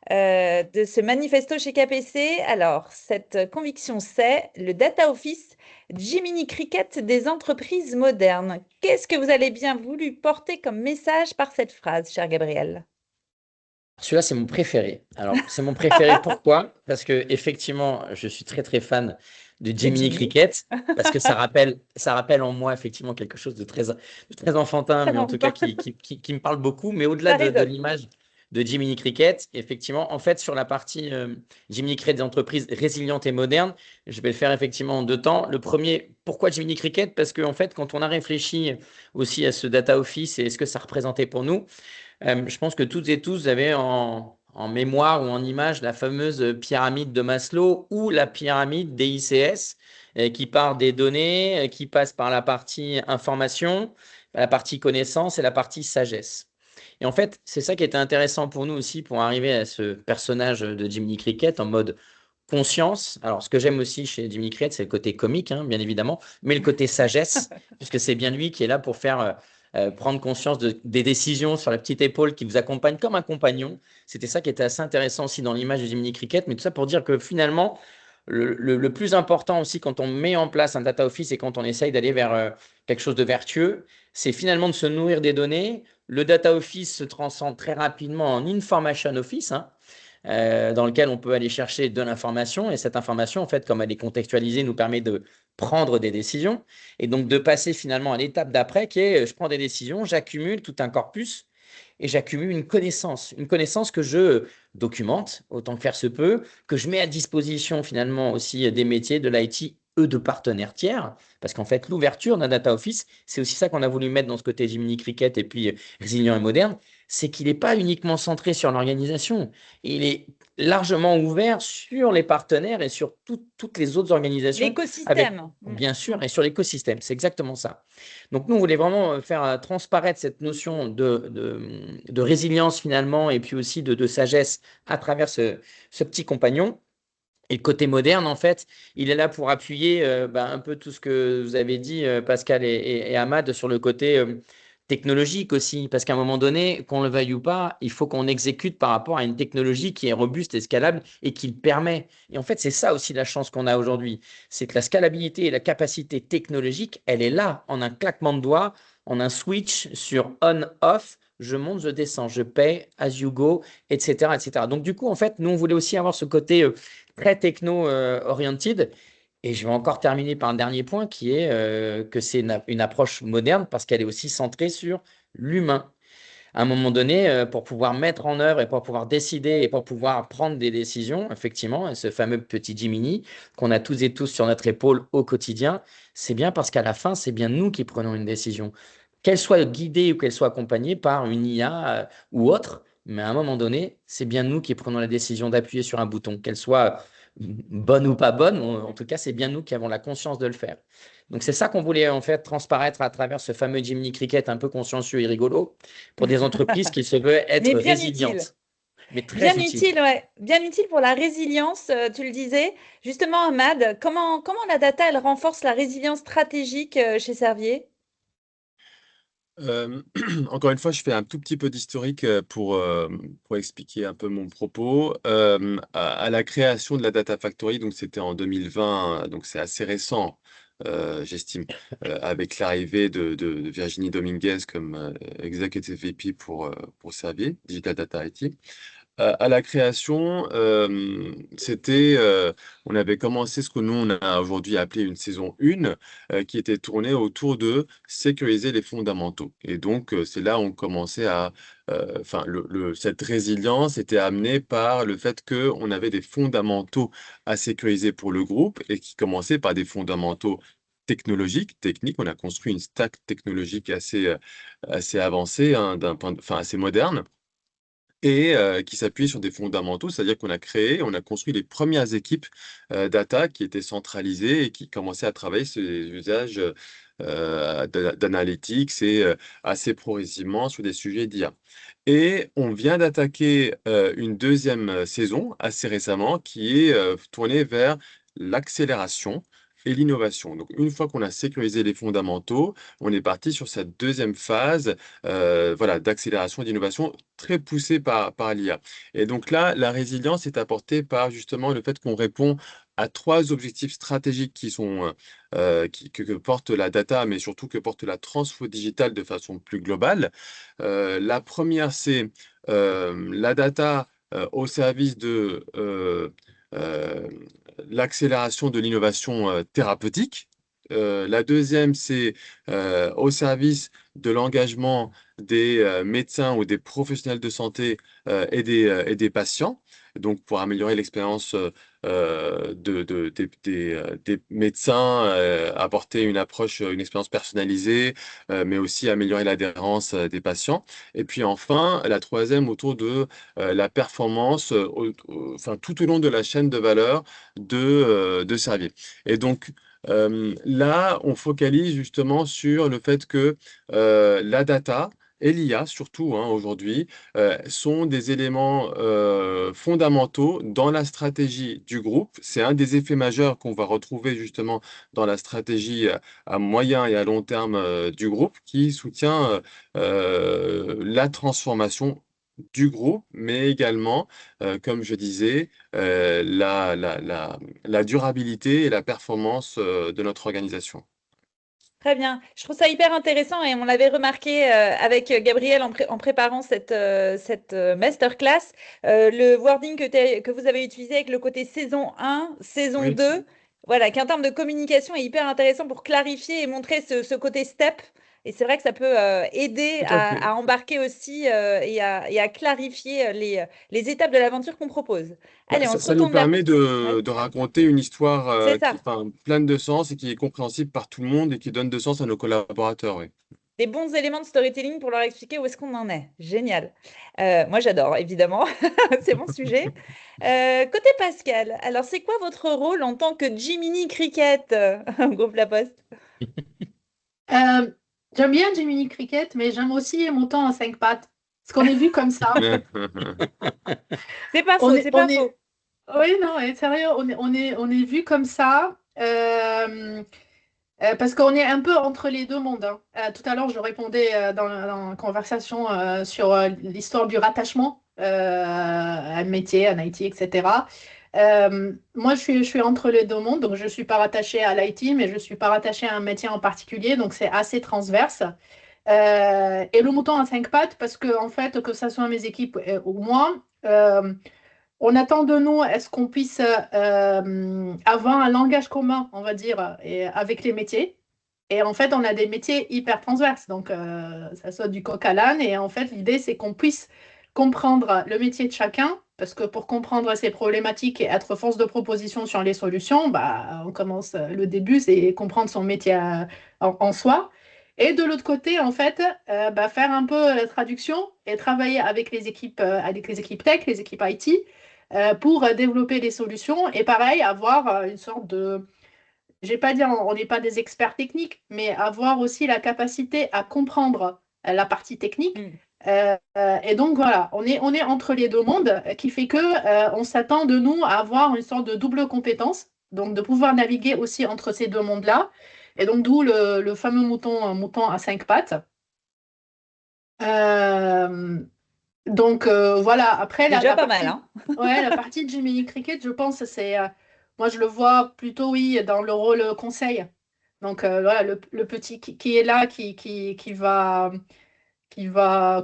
de ce manifesto chez KPC. Alors, cette conviction, c'est le Data Office Jiminy Cricket des entreprises modernes. Qu'est-ce que vous avez bien voulu porter comme message par cette phrase, cher Gabriel? Celui-là, c'est mon préféré. Alors, c'est mon préféré pourquoi? Parce que effectivement, je suis très très fan de De Jiminy Jiminy. Cricket, parce que ça rappelle en moi effectivement quelque chose de très enfantin, Très mais en tout cas longtemps. qui me parle beaucoup. Mais au-delà Ça de résonne. l'image de Jiminy Cricket, effectivement, en fait, sur la partie Jiminy Cricket des entreprises résilientes et modernes, je vais le faire effectivement en 2 temps. Le premier, pourquoi Jiminy Cricket? Parce que en fait, quand on a réfléchi aussi à ce data office et ce que ça représentait pour nous, je pense que toutes et tous avez en mémoire ou en image la fameuse pyramide de Maslow ou la pyramide des ICS qui part des données, qui passe par la partie information, la partie connaissance et la partie sagesse. Et en fait, c'est ça qui était intéressant pour nous aussi pour arriver à ce personnage de Jiminy Cricket en mode conscience. Alors, ce que j'aime aussi chez Jiminy Cricket, c'est le côté comique, hein, bien évidemment, mais le côté sagesse, puisque c'est bien lui qui est là pour faire prendre conscience des décisions sur la petite épaule qui vous accompagne comme un compagnon. C'était ça qui était assez intéressant aussi dans l'image de Jiminy Cricket, mais tout ça pour dire que finalement, le plus important aussi quand on met en place un data office et quand on essaye d'aller vers quelque chose de vertueux, c'est finalement de se nourrir des données. Le data office se transcende très rapidement en information office, hein, dans lequel on peut aller chercher de l'information. Et cette information, en fait, comme elle est contextualisée, nous permet de prendre des décisions et donc de passer finalement à l'étape d'après qui est je prends des décisions, j'accumule tout un corpus et j'accumule une connaissance que je documente autant que faire se peut, que je mets à disposition finalement aussi des métiers, de l'IT, eux de partenaires tiers, parce qu'en fait l'ouverture d'un data office, c'est aussi ça qu'on a voulu mettre dans ce côté Jiminy Cricket et puis résilient et moderne, c'est qu'il n'est pas uniquement centré sur l'organisation, il est largement ouvert sur les partenaires et sur toutes les autres organisations avec, L'écosystème. bien sûr, et sur l'écosystème. C'est exactement ça. Donc, nous, on voulait vraiment faire transparaître cette notion de résilience finalement et puis aussi de sagesse à travers ce petit compagnon. Et le côté moderne, en fait, il est là pour appuyer un peu tout ce que vous avez dit, Pascal et Ahmad, sur le côté technologique aussi. Parce qu'à un moment donné, qu'on le veuille ou pas, il faut qu'on exécute par rapport à une technologie qui est robuste et scalable et qui le permet. Et en fait, c'est ça aussi la chance qu'on a aujourd'hui. C'est que la scalabilité et la capacité technologique, elle est là, en un claquement de doigts, en un switch sur on-off. Je monte, je descends, je paye, as you go, etc., etc. Donc, du coup, en fait, nous, on voulait aussi avoir ce côté très techno-oriented. Et je vais encore terminer par un dernier point qui est que c'est une approche moderne parce qu'elle est aussi centrée sur l'humain. à un moment donné, pour pouvoir mettre en œuvre et pour pouvoir décider et pour pouvoir prendre des décisions, effectivement, ce fameux petit Jiminy qu'on a tous et tous sur notre épaule au quotidien, c'est bien parce qu'à la fin, c'est bien nous qui prenons une décision. Qu'elle soit guidée ou qu'elle soit accompagnée par une IA ou autre, mais à un moment donné, c'est bien nous qui prenons la décision d'appuyer sur un bouton, qu'elle soit bonne ou pas bonne, en tout cas, c'est bien nous qui avons la conscience de le faire. Donc, c'est ça qu'on voulait en fait transparaître à travers ce fameux Jiminy Cricket un peu consciencieux et rigolo pour des entreprises qui se veulent Mais être bien utile. résilientes, mais Bien très utiles. utile, ouais. Bien utile pour la résilience, tu le disais. Justement, Ahmad, comment la data, elle renforce la résilience stratégique chez Servier? Euh, Encore une fois, je fais un tout petit peu d'historique pour expliquer un peu mon propos. À la création de la Data Factory, donc c'était en 2020, donc c'est assez récent, j'estime, avec l'arrivée de Virginie Dominguez comme Executive VP pour Servier, Digital Data IT. À la création, on avait commencé ce que nous, on a aujourd'hui appelé une saison 1, qui était tournée autour de sécuriser les fondamentaux. Et donc, c'est là où on commençait enfin, cette résilience était amenée par le fait qu'on avait des fondamentaux à sécuriser pour le groupe et qui commençaient par des fondamentaux technologiques, techniques. On a construit une stack technologique assez avancée, hein, enfin, assez moderne et qui s'appuie sur des fondamentaux, c'est-à-dire qu'on a créé, on a construit les premières équipes data qui étaient centralisées et qui commençaient à travailler sur les usages d'analytics et assez progressivement sur des sujets d'IA. Et on vient d'attaquer une deuxième saison assez récemment qui est tournée vers l'accélération et l'innovation. Donc, une fois qu'on a sécurisé les fondamentaux, on est parti sur cette deuxième phase voilà, d'accélération et d'innovation très poussée par l'IA. Et donc là, la résilience est apportée par justement le fait qu'on répond à trois objectifs stratégiques que porte la data, mais surtout que porte la transfo digitale de façon plus globale. La première, c'est la data au service de euh, l'accélération de l'innovation thérapeutique. La deuxième, c'est au service de l'engagement des médecins ou des professionnels de santé et des patients, donc pour améliorer l'expérience des médecins, apporter une approche, une expérience personnalisée, mais aussi améliorer l'adhérence des patients. Et puis enfin, la troisième autour de la performance, enfin tout au long de la chaîne de valeur de Servier. Et donc, là, on focalise justement sur le fait que la data et l'IA, surtout hein, aujourd'hui, sont des éléments fondamentaux dans la stratégie du groupe. C'est un des effets majeurs qu'on va retrouver justement dans la stratégie à moyen et à long terme du groupe qui soutient la transformation du groupe, mais également, comme je disais, la durabilité et la performance de notre organisation. Très bien. Je trouve ça hyper intéressant et on l'avait remarqué avec Gabriel en préparant cette masterclass, le wording que vous avez utilisé avec le côté saison 1, saison Oui, 2, voilà, qui en termes de communication est hyper intéressant pour clarifier et montrer ce côté step. Et c'est vrai que ça peut aider tout à fait. à embarquer aussi et à clarifier les étapes de l'aventure qu'on propose. Bah, Allez, on se ça nous retourne vers... permet Ouais, de raconter une histoire c'est qui ça. est enfin, pleine de sens et qui est compréhensible par tout le monde et qui donne de sens à nos collaborateurs. Oui. Des bons éléments de storytelling pour leur expliquer où est-ce qu'on en est. Génial. Moi, j'adore, évidemment. C'est mon sujet. Côté Pascal, alors c'est quoi votre rôle en tant que Jiminy Cricket au groupe La Poste? Euh, J'aime bien Jiminy Cricket, mais j'aime aussi Mouton à cinq pattes. Parce qu'on est vu comme ça. C'est pas On faux, est, c'est pas on est, faux. oui, non, sérieux, on est vu comme ça. Parce qu'on est un peu entre les deux mondes, hein. Tout à l'heure, je répondais dans la conversation sur l'histoire du rattachement à un métier, à un IT, etc. Moi, je suis entre les deux mondes, donc je ne suis pas rattachée à l'IT, mais je ne suis pas rattachée à un métier en particulier, donc c'est assez transverse. Et le mouton à cinq pattes, parce que, en fait, que ce soit mes équipes ou moi, on attend de nous, est-ce qu'on puisse avoir un langage commun, on va dire, avec les métiers. Et en fait, on a des métiers hyper transverses. Donc, ça saute du coq à l'âne. Et en fait, l'idée, c'est qu'on puisse comprendre le métier de chacun. Parce que pour comprendre ces problématiques et être force de proposition sur les solutions, bah, on commence le début, c'est comprendre son métier en soi. Et de l'autre côté, en fait, bah, faire un peu la traduction et travailler avec les équipes tech, les équipes IT, pour développer des solutions. Et pareil, avoir une sorte de je vais pas dire on n'est pas des experts techniques, mais avoir aussi la capacité à comprendre la partie technique. Mm. Et donc voilà, on est entre les deux mondes, qui fait que on s'attend de nous à avoir une sorte de double compétence, donc de pouvoir naviguer aussi entre ces deux mondes-là. Et donc d'où le fameux mouton à cinq pattes. Euh, voilà, après C'est déjà la pas mal, partie, hein? ouais, la partie de Jiminy Cricket, je pense, moi je le vois plutôt, oui, dans le rôle conseil. Donc voilà, le petit qui est là, qui va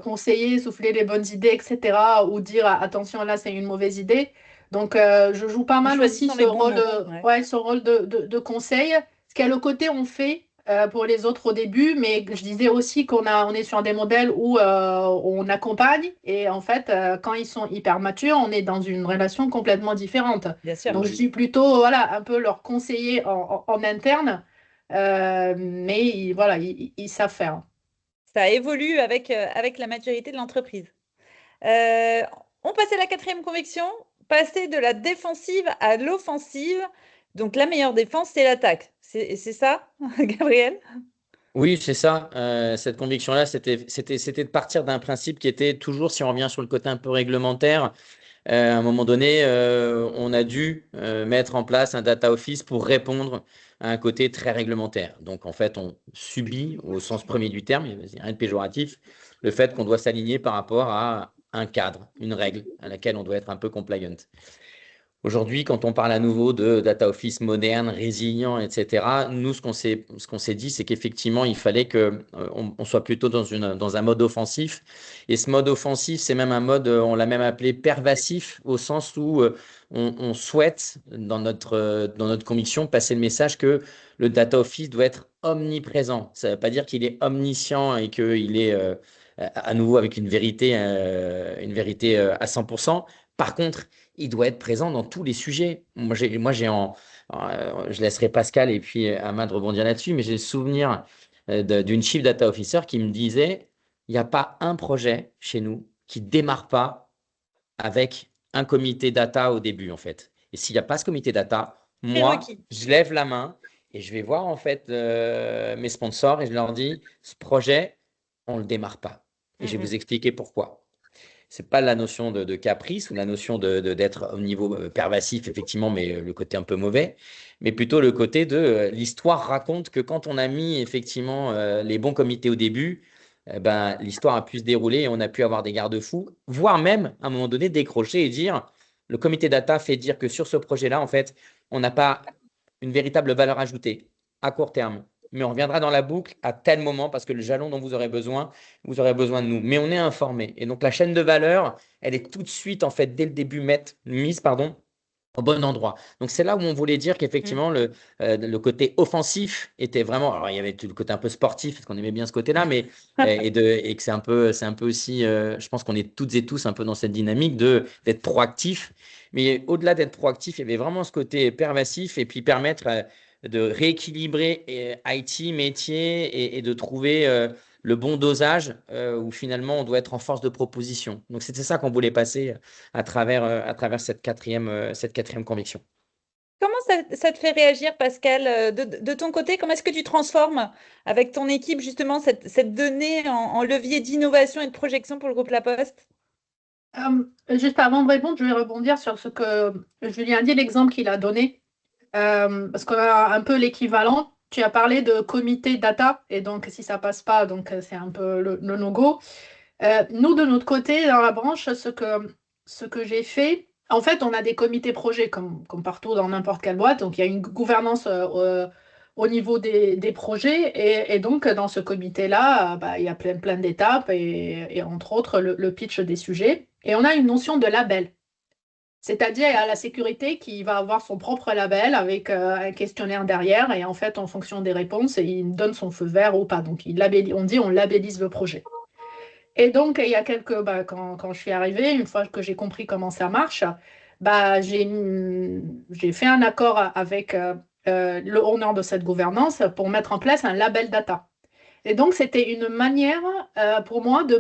conseiller, souffler les bonnes idées, etc. Ou dire attention, là c'est une mauvaise idée. Donc je joue pas En mal aussi choisissant ce les bons rôle, mots. Ouais. ouais, ce rôle de conseil. Ce qui est le côté on fait pour les autres au début, mais je disais aussi on est sur des modèles où on accompagne et en fait quand ils sont hyper matures, on est dans une relation complètement différente. Bien sûr. Donc je suis plutôt voilà un peu leur conseiller en interne, mais voilà ils savent faire. Ça évolue avec la maturité de l'entreprise. On passait à la quatrième conviction, passer de la défensive à l'offensive. Donc la meilleure défense, c'est l'attaque. C'est ça, Gabriel? Oui, c'est ça. Cette conviction-là, c'était de partir d'un principe qui était toujours, si on revient sur le côté un peu réglementaire, à un moment donné, on a dû mettre en place un data office pour répondre à un côté très réglementaire. Donc, en fait, on subit, au sens premier du terme, il n'y a rien de péjoratif, le fait qu'on doit s'aligner par rapport à un cadre, une règle à laquelle on doit être un peu compliant. Aujourd'hui, quand on parle à nouveau de data office moderne, résilient, etc., nous, ce qu'on s'est dit, c'est qu'effectivement, il fallait que on soit plutôt dans un mode offensif. Et ce mode offensif, c'est même un mode, on l'a même appelé pervasif, au sens où on souhaite, dans notre conviction, passer le message que le data office doit être omniprésent. Ça ne veut pas dire qu'il est omniscient et qu'il est à nouveau avec une vérité à 100%. Par contre, il doit être présent dans tous les sujets. Je laisserai Pascal et puis Ahmad rebondir là-dessus, mais j'ai le souvenir d'une Chief Data Officer qui me disait, il n'y a pas un projet chez nous qui démarre pas avec un comité data au début, en fait. Et s'il n'y a pas ce comité data, moi, Prérequis. je lève la main et je vais voir, en fait, mes sponsors et je leur dis, ce projet, on ne le démarre pas. Et je vais vous expliquer pourquoi. C'est pas la notion de caprice ou la notion d'être au niveau pervasif, effectivement, mais le côté un peu mauvais, mais plutôt le côté de l'histoire raconte que quand on a mis effectivement les bons comités au début, ben, l'histoire a pu se dérouler et on a pu avoir des garde-fous, voire même à un moment donné décrocher et dire le comité data fait dire que sur ce projet-là, en fait, on n'a pas une véritable valeur ajoutée à court terme. Mais on reviendra dans la boucle à tel moment parce que le jalon dont vous aurez besoin de nous. Mais on est informé. Et donc la chaîne de valeur, elle est tout de suite, en fait, dès le début, mise, pardon, au bon endroit. Donc c'est là où on voulait dire qu'effectivement le côté offensif était vraiment. Alors il y avait tout le côté un peu sportif parce qu'on aimait bien ce côté-là, mais et que c'est un peu aussi. Je pense qu'on est toutes et tous un peu dans cette dynamique d'être proactif. Mais au-delà d'être proactif, il y avait vraiment ce côté pervasif et puis permettre de rééquilibrer IT, métier et de trouver le bon dosage où finalement on doit être en force de proposition. Donc c'était ça qu'on voulait passer à travers cette quatrième conviction. Comment ça te fait réagir, Pascal, de ton côté? Comment est-ce que tu transformes avec ton équipe justement cette donnée en levier d'innovation et de projection pour le groupe La Poste? Juste avant de répondre, je vais rebondir sur ce que Julien a dit, l'exemple qu'il a donné. Parce qu'on a un peu l'équivalent. Tu as parlé de comité data, et donc si ça passe pas, donc c'est un peu le no-go. Nous, de notre côté, dans la branche, ce que j'ai fait, en fait, on a des comités projets comme partout dans n'importe quelle boîte. Donc, il y a une gouvernance au niveau des projets. Et donc, dans ce comité-là, bah, il y a plein d'étapes et entre autres le pitch des sujets. Et on a une notion de label. C'est-à-dire, il y a la sécurité qui va avoir son propre label avec un questionnaire derrière. Et en fait, en fonction des réponses, il donne son feu vert ou pas. Donc, on labellise le projet. Et donc, il y a quand je suis arrivée, une fois que j'ai compris comment ça marche, j'ai fait un accord avec le owner de cette gouvernance pour mettre en place un label data. Et donc, c'était une manière pour moi de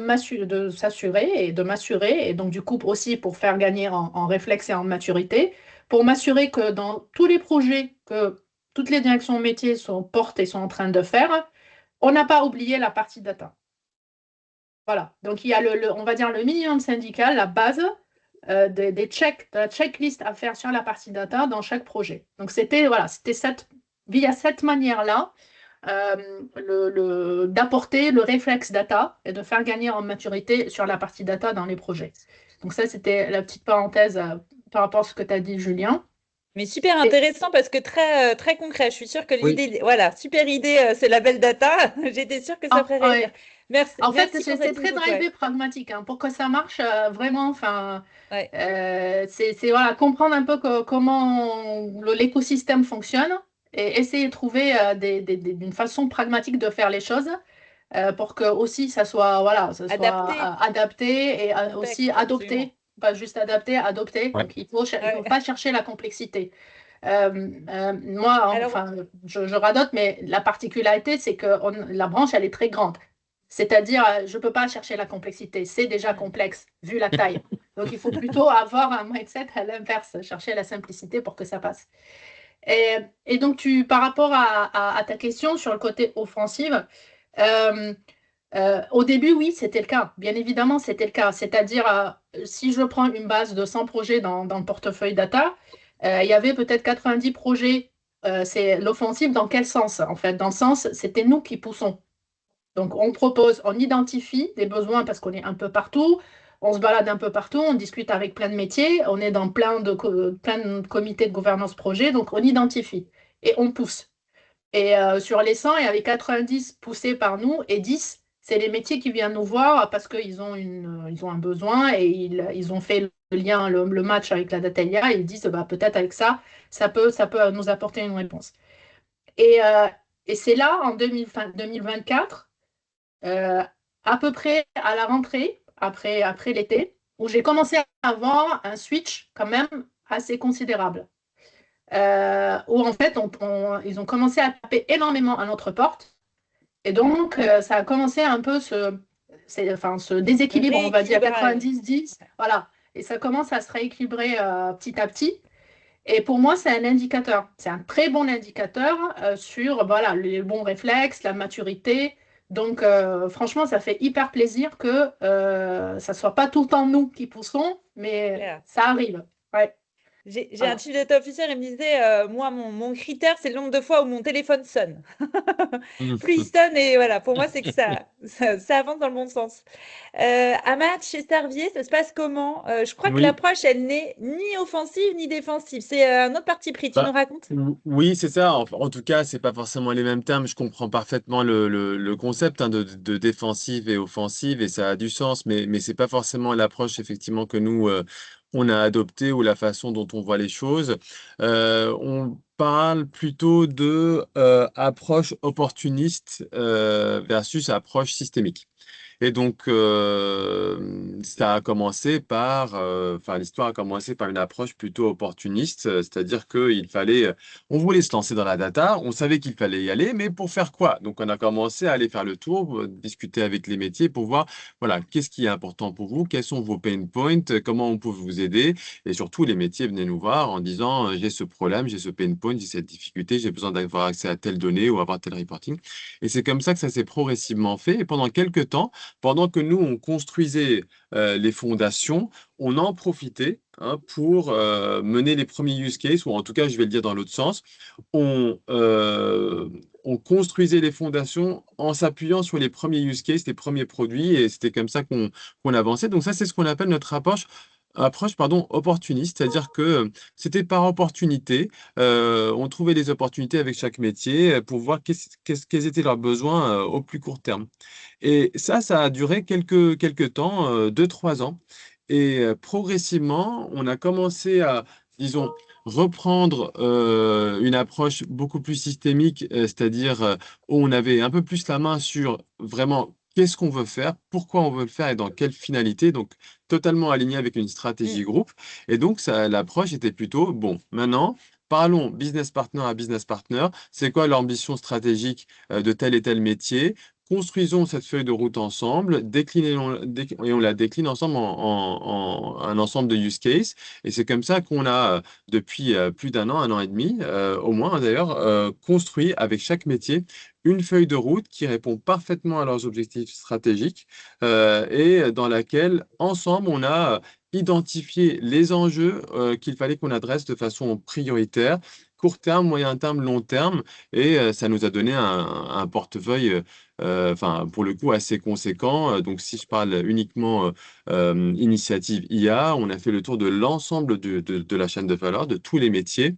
s'assurer et de m'assurer, et donc du coup aussi pour faire gagner en réflexe et en maturité, pour m'assurer que dans tous les projets que toutes les directions métiers portent et sont en train de faire, on n'a pas oublié la partie data. Voilà. Donc, il y a on va dire le minimum syndical, la base des checks, de la checklist à faire sur la partie data dans chaque projet. Donc, c'était via cette manière-là d'apporter le réflexe data et de faire gagner en maturité sur la partie data dans les projets. Donc ça, c'était la petite parenthèse par rapport à ce que tu as dit, Julien. Mais super intéressant parce que très, très concret. Je suis sûre que Oui. l'idée, voilà, super idée, c'est label data. J'étais sûre que ça ferait réagir. Ouais. Merci. En fait, Merci pour c'est cette très input, drivé ouais. pragmatique. Pour que ça marche vraiment, enfin, Ouais. c'est voilà, comprendre un peu comment l'écosystème fonctionne et essayer de trouver une façon pragmatique de faire les choses pour que aussi ça soit, voilà, ça soit Adapté. adapté et aussi Contexte, absolument. adopté, pas juste adapté, adopté. Ouais. Donc il faut Ouais. pas chercher la complexité. Moi, Alors, enfin, je radote, mais la particularité, c'est que la branche, elle est très grande. C'est-à-dire, je ne peux pas chercher la complexité. C'est déjà complexe, vu la taille. Donc, il faut plutôt avoir un mindset à l'inverse, chercher la simplicité pour que ça passe. Et donc, par rapport à ta question sur le côté offensive, euh, au début, oui, c'était le cas. Bien évidemment, c'était le cas. C'est-à-dire, si je prends une base de 100 projets dans le portefeuille data, il y avait peut-être 90 projets. C'est l'offensive dans quel sens? En fait, dans le sens, c'était nous qui poussons. Donc, on propose, on identifie des besoins parce qu'on est un peu partout, on se balade un peu partout, on discute avec plein de métiers, on est dans plein de comités de gouvernance projet, donc on identifie et on pousse. Et sur les 100, il y avait 90 poussés par nous et 10, c'est les métiers qui viennent nous voir parce qu'ils ont ils ont un besoin et ils ont fait le lien, le match avec la data IA et ils disent peut-être avec ça, ça peut nous apporter une réponse. Et, euh, et c'est là, en 2024, euh, à peu près à la rentrée, après l'été, où j'ai commencé à avoir un switch quand même assez considérable. Où en fait, ils ont commencé à taper énormément à notre porte. Et donc, ça a commencé un peu ce déséquilibre, on va dire rééquilibrage. 90-10. Voilà. Et ça commence à se rééquilibrer petit à petit. Et pour moi, c'est un indicateur. C'est un très bon indicateur sur voilà, les bons réflexes, la maturité. Donc, franchement, ça fait hyper plaisir que ça ne soit pas tout le temps nous qui poussons, mais Claire. ça arrive. Ouais. J'ai un Voilà. chief data officer, il me disait, moi, mon critère, c'est le nombre de fois où mon téléphone sonne. Plus il sonne, et voilà, pour moi, c'est que ça avance dans le bon sens. Amat, chez Servier, ça se passe comment? Je crois que Oui. l'approche, elle n'est ni offensive ni défensive. C'est un autre parti pris. Tu nous Bah, racontes? oui, c'est ça. En tout cas, c'est pas forcément les mêmes termes. Je comprends parfaitement le concept de défensive et offensive et ça a du sens, mais c'est pas forcément l'approche effectivement que nous on a adoptée ou la façon dont on voit les choses. On parle plutôt de approche opportuniste versus approche systémique. Et donc, ça a commencé par, enfin, l'histoire a commencé par une approche plutôt opportuniste, c'est-à-dire qu'il fallait, on voulait se lancer dans la data, on savait qu'il fallait y aller, mais pour faire quoi? Donc, on a commencé à aller faire le tour, discuter avec les métiers pour voir, voilà, qu'est-ce qui est important pour vous, quels sont vos pain points, comment on peut vous aider, et surtout, les métiers venaient nous voir en disant, j'ai ce problème, j'ai ce pain point, j'ai cette difficulté, j'ai besoin d'avoir accès à telle donnée ou avoir tel reporting. Et c'est comme ça que ça s'est progressivement fait. Et pendant quelques temps, pendant que nous, on construisait les fondations, on en profitait pour mener les premiers use cases, ou en tout cas, je vais le dire dans l'autre sens, on construisait les fondations en s'appuyant sur les premiers use cases, les premiers produits, et c'était comme ça qu'on avançait. Donc ça, c'est ce qu'on appelle notre approche opportuniste, c'est-à-dire que c'était par opportunité, on trouvait des opportunités avec chaque métier pour voir quels étaient leurs besoins au plus court terme. Et ça a duré quelques temps, 2, 3 ans. progressivement, on a commencé à, disons, reprendre une approche beaucoup plus systémique, c'est-à-dire où on avait un peu plus la main sur vraiment qu'est-ce qu'on veut faire, pourquoi on veut le faire et dans quelle finalité. Donc, totalement aligné avec une Mm. stratégie groupe. Et donc, ça, l'approche était plutôt, bon, maintenant, parlons business partner à business partner. C'est quoi l'ambition stratégique de tel et tel métier? Construisons cette feuille de route ensemble, et on la décline ensemble en un ensemble de use cases. Et c'est comme ça qu'on a, depuis plus un an et demi, au moins d'ailleurs, construit avec chaque métier une feuille de route qui répond parfaitement à leurs objectifs stratégiques et dans laquelle, ensemble, on a identifié les enjeux qu'il fallait qu'on adresse de façon prioritaire, court terme, moyen terme, long terme, et ça nous a donné un portefeuille, enfin, pour le coup, assez conséquent. Donc, si je parle uniquement initiative IA, on a fait le tour de l'ensemble de la chaîne de valeur, de tous les métiers,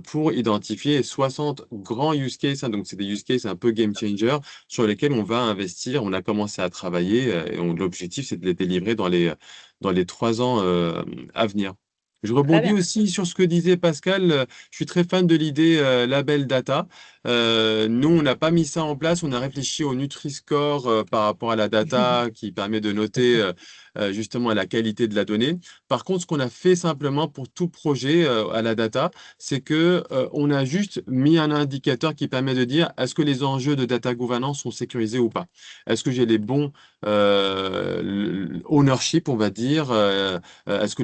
pour identifier 60 grands use cases. Donc, c'est des use cases un peu game changer sur lesquels on va investir. On a commencé à travailler et l'objectif, c'est de les délivrer dans les 3 ans à venir. Je Très rebondis bien. aussi sur ce que disait Pascal. Je suis très fan de l'idée label data. Nous, on n'a pas mis ça en place. On a réfléchi au Nutri-Score par rapport à la data qui permet de noter justement la qualité de la donnée. Par contre, ce qu'on a fait simplement pour tout projet à la data, c'est que on a juste mis un indicateur qui permet de dire est-ce que les enjeux de data governance sont sécurisés ou pas? Est-ce que j'ai les bons ownership, on va dire? Est-ce que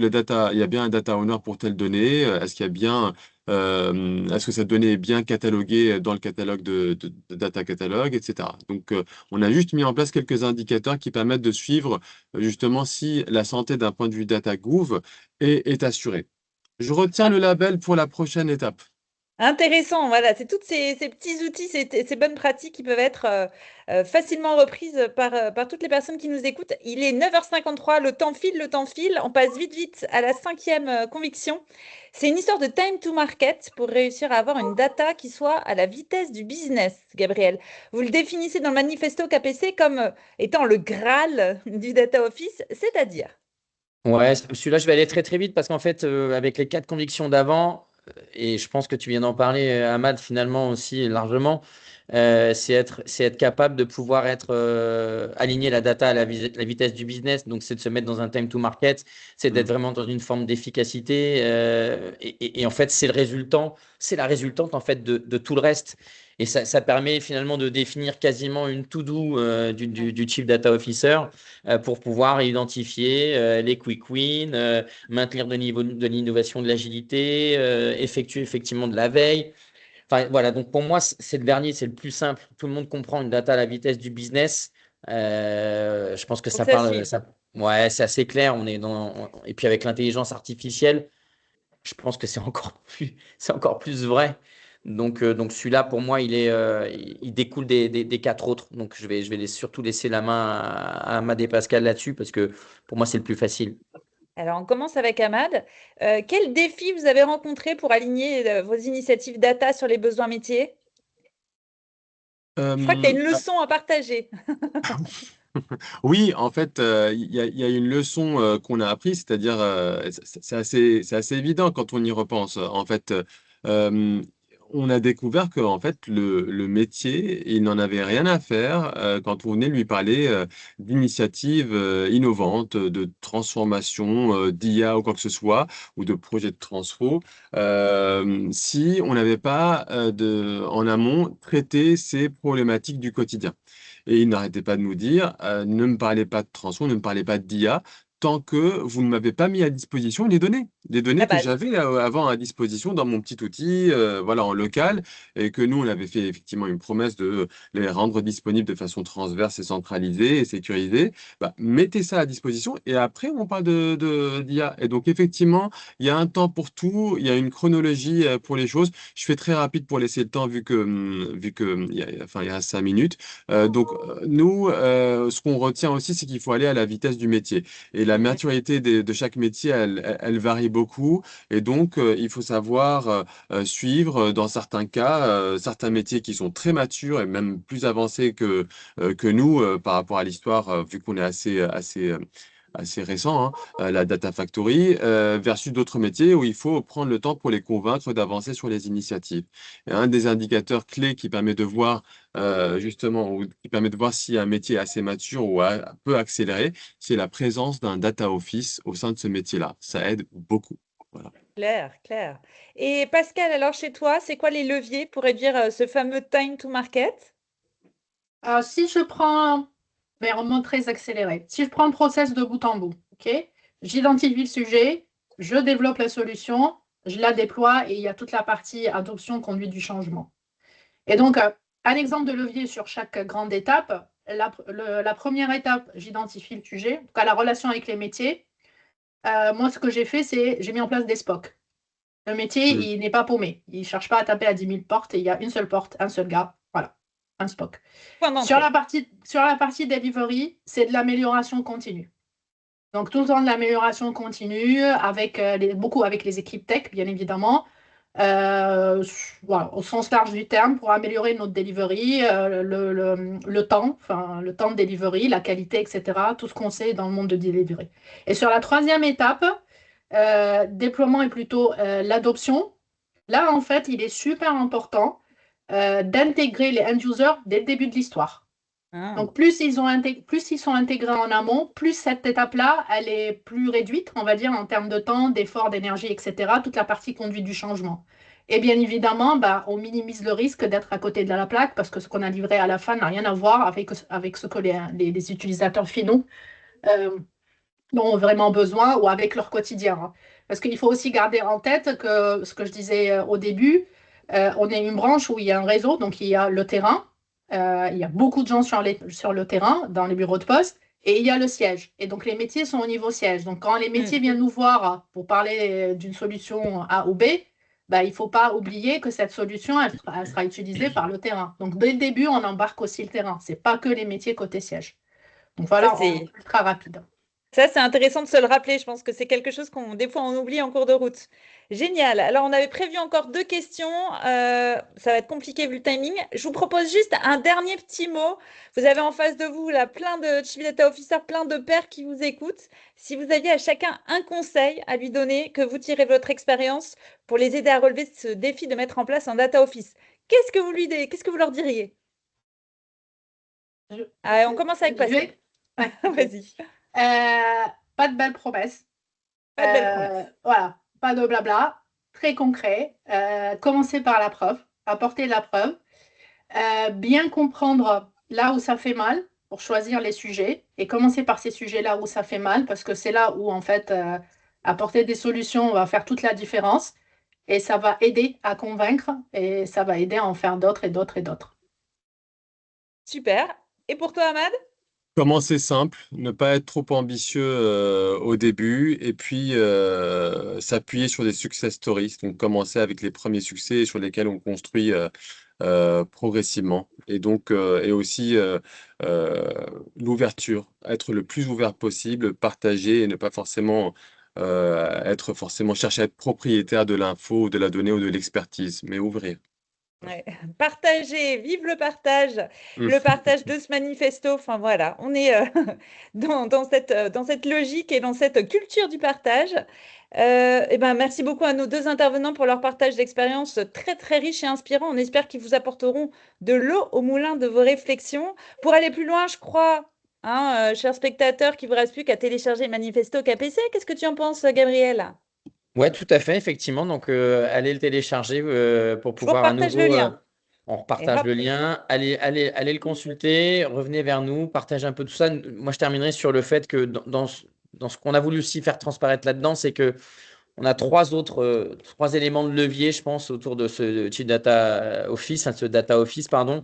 il y a bien un data owner pour telle donnée? Est-ce qu'il y a bien est-ce que cette donnée est bien cataloguée dans le catalogue de Data Catalog, etc. Donc, on a juste mis en place quelques indicateurs qui permettent de suivre justement si la santé d'un point de vue data gouv est assurée. Je retiens le label pour la prochaine étape. Intéressant, voilà, c'est tous ces petits outils, ces bonnes pratiques qui peuvent être facilement reprises par toutes les personnes qui nous écoutent. Il est 9h53, le temps file, on passe vite, vite à la cinquième conviction. C'est une histoire de time to market pour réussir à avoir une data qui soit à la vitesse du business, Gabriel. Vous le définissez dans le manifesto KPC comme étant le Graal du data office, c'est-à-dire. Ouais, celui-là, je vais aller très très vite parce qu'en fait, avec les 4 convictions d'avant, et je pense que tu viens d'en parler, Ahmad, finalement aussi largement, c'est être capable de pouvoir être aligner la data à la vitesse du business. Donc, c'est de se mettre dans un time to market, c'est d'être Mm. vraiment dans une forme d'efficacité. Et en fait, c'est la résultante en fait de tout le reste. Et ça permet finalement de définir quasiment une to-do du Chief Data Officer pour pouvoir identifier les quick wins, maintenir le niveau de l'innovation, de l'agilité, effectuer effectivement de la veille. Enfin, voilà, donc pour moi, c'est le dernier, c'est le plus simple. Tout le monde comprend une data à la vitesse du business. Je pense que Faut que ça ça parle, suive. ça, ouais, c'est assez clair. Et puis avec l'intelligence artificielle, je pense que c'est encore plus vrai. Donc celui-là, pour moi, il découle des 4 autres. Donc je vais surtout laisser la main à Amad et Pascal là-dessus parce que pour moi, c'est le plus facile. Alors, on commence avec Ahmad. Quels défis vous avez rencontrés pour aligner vos initiatives data sur les besoins métiers? Je crois que tu as Euh, une leçon à partager. Oui, en fait, il y a une leçon qu'on a apprise, c'est-à-dire, c'est assez évident quand on y repense. En fait, euh, on a découvert que en fait, le métier, il n'en avait rien à faire quand on venait lui parler d'initiatives innovantes, de transformation, d'IA ou quoi que ce soit, ou de projets de transfo, si on n'avait pas en amont traité ces problématiques du quotidien. Et il n'arrêtait pas de nous dire, ne me parlez pas de transfo, ne me parlez pas d'IA, tant que vous ne m'avez pas mis à disposition les La données que base. j'avais avant à disposition dans mon petit outil, voilà, en local, et que nous, on avait fait effectivement une promesse de les rendre disponibles de façon transverse et centralisée et sécurisée. Bah, mettez ça à disposition et après, on parle d'IA. Et donc, effectivement, il y a un temps pour tout, il y a une chronologie pour les choses. Je fais très rapide pour laisser le temps vu que, enfin, il y a 5 minutes. Nous, ce qu'on retient aussi, c'est qu'il faut aller à la vitesse du métier. Et la Mhm. maturité de chaque métier, elle varie beaucoup. Et donc, il faut savoir suivre, dans certains cas, certains métiers qui sont très matures et même plus avancés que nous par rapport à l'histoire, vu qu'on est assez assez récent, hein, la Data Factory, versus d'autres métiers où il faut prendre le temps pour les convaincre d'avancer sur les initiatives. Et un des indicateurs clés qui permet de voir justement, ou qui permet de voir si un métier est assez mature ou peut accélérer, c'est la présence d'un data office au sein de ce métier-là. Ça aide beaucoup. Voilà. Clair, clair. Et Pascal, alors chez toi, c'est quoi les leviers pour réduire ce fameux time to market? Alors, si je prends, mais en mode très accéléré, si je prends le process de bout en bout, ok, j'identifie le sujet, je développe la solution, je la déploie et il y a toute la partie adoption, conduite du changement. Et donc, un exemple de levier sur chaque grande étape. La première étape, j'identifie le sujet, en tout cas la relation avec les métiers. Moi, ce que j'ai fait, c'est j'ai mis en place des SPOC. Le métier, Mm. il n'est pas paumé. Il ne cherche pas à taper à 10 000 portes et il y a une seule porte, un seul gars. Voilà, un SPOC. Point Sur d'entrée. la partie delivery, c'est de l'amélioration continue. Donc, tout le temps de l'amélioration continue, avec, beaucoup avec les équipes tech, bien évidemment. Voilà, au sens large du terme, pour améliorer notre delivery, le temps, enfin, le temps de delivery, la qualité, etc. Tout ce qu'on sait dans le monde de delivery. Et sur la troisième étape, déploiement est plutôt l'adoption. Là, en fait, il est super important d'intégrer les end-users dès le début de l'histoire. Ah, Donc, plus ils sont intégrés en amont, plus cette étape-là, elle est plus réduite, on va dire, en termes de temps, d'effort, d'énergie, etc. Toute la partie conduite du changement. Et bien évidemment, bah, on minimise le risque d'être à côté de la plaque parce que ce qu'on a livré à la fin n'a rien à voir avec ce que les utilisateurs finaux ont vraiment besoin ou avec leur quotidien, hein. Parce qu'il faut aussi garder en tête que ce que je disais au début, on est une branche où il y a un réseau, donc il y a le terrain, il y a beaucoup de gens sur le terrain, dans les bureaux de poste, et il y a le siège. Et donc les métiers sont au niveau siège. Donc quand les métiers viennent nous voir pour parler d'une solution A ou B, bah, il ne faut pas oublier que cette solution, elle sera utilisée par le terrain. Donc dès le début, on embarque aussi le terrain. Ce n'est pas que les métiers côté siège. Donc ça voilà, en c'est ultra rapide. Ça, c'est intéressant de se le rappeler. Je pense que c'est quelque chose qu'on, des fois, on oublie en cours de route. Génial. Alors, on avait prévu encore 2 questions. Ça va être compliqué vu le timing. Je vous propose juste un dernier petit mot. Vous avez en face de vous là plein de Chief Data Officers, plein de pairs qui vous écoutent. Si vous aviez à chacun un conseil à lui donner, que vous tirez de votre expérience pour les aider à relever ce défi de mettre en place un Data Office, qu'est-ce que vous leur diriez? On commence avec Je Pascal. vais- Ouais, ok. Vas-y. Pas de belles promesses. Pas de belles promesses. Voilà, pas de blabla. Très concret. Commencer par la preuve, apporter la preuve. Bien comprendre là où ça fait mal pour choisir les sujets et commencer par ces sujets-là où ça fait mal parce que c'est là où en fait apporter des solutions va faire toute la différence et ça va aider à convaincre et ça va aider à en faire d'autres et d'autres et d'autres. Super. Et pour toi, Ahmad? Commencer simple, ne pas être trop ambitieux au début, et puis s'appuyer sur des success stories. Donc commencer avec les premiers succès sur lesquels on construit progressivement. Et donc et aussi euh, l'ouverture, être le plus ouvert possible, partager et ne pas forcément être forcément chercher à être propriétaire de l'info ou de la donnée ou de l'expertise, mais ouvrir. Ouais. Partager, vive Mm. le partage de ce manifesto. Enfin voilà, on est dans cette logique et dans cette culture du partage. Eh ben, merci beaucoup à nos 2 intervenants pour leur partage d'expériences très très riche et inspirant. On espère qu'ils vous apporteront de l'eau au moulin de vos réflexions. Pour aller plus loin, je crois, hein, chers spectateurs, qu'il ne vous reste plus qu'à télécharger le manifesto KPC. Qu'est-ce que tu en penses, Gabriel? Ouais, tout à fait, effectivement. Donc, allez le télécharger pour Je vous pouvoir à repartage le nouveau, lien. on Et repartage hop. le lien. Allez le consulter, revenez vers nous, partagez un peu tout ça. Moi, je terminerai sur le fait que dans ce qu'on a voulu aussi faire transparaître là-dedans, c'est que on a trois éléments de levier, je pense, autour de ce Chief Data Office, ce Data Office, pardon.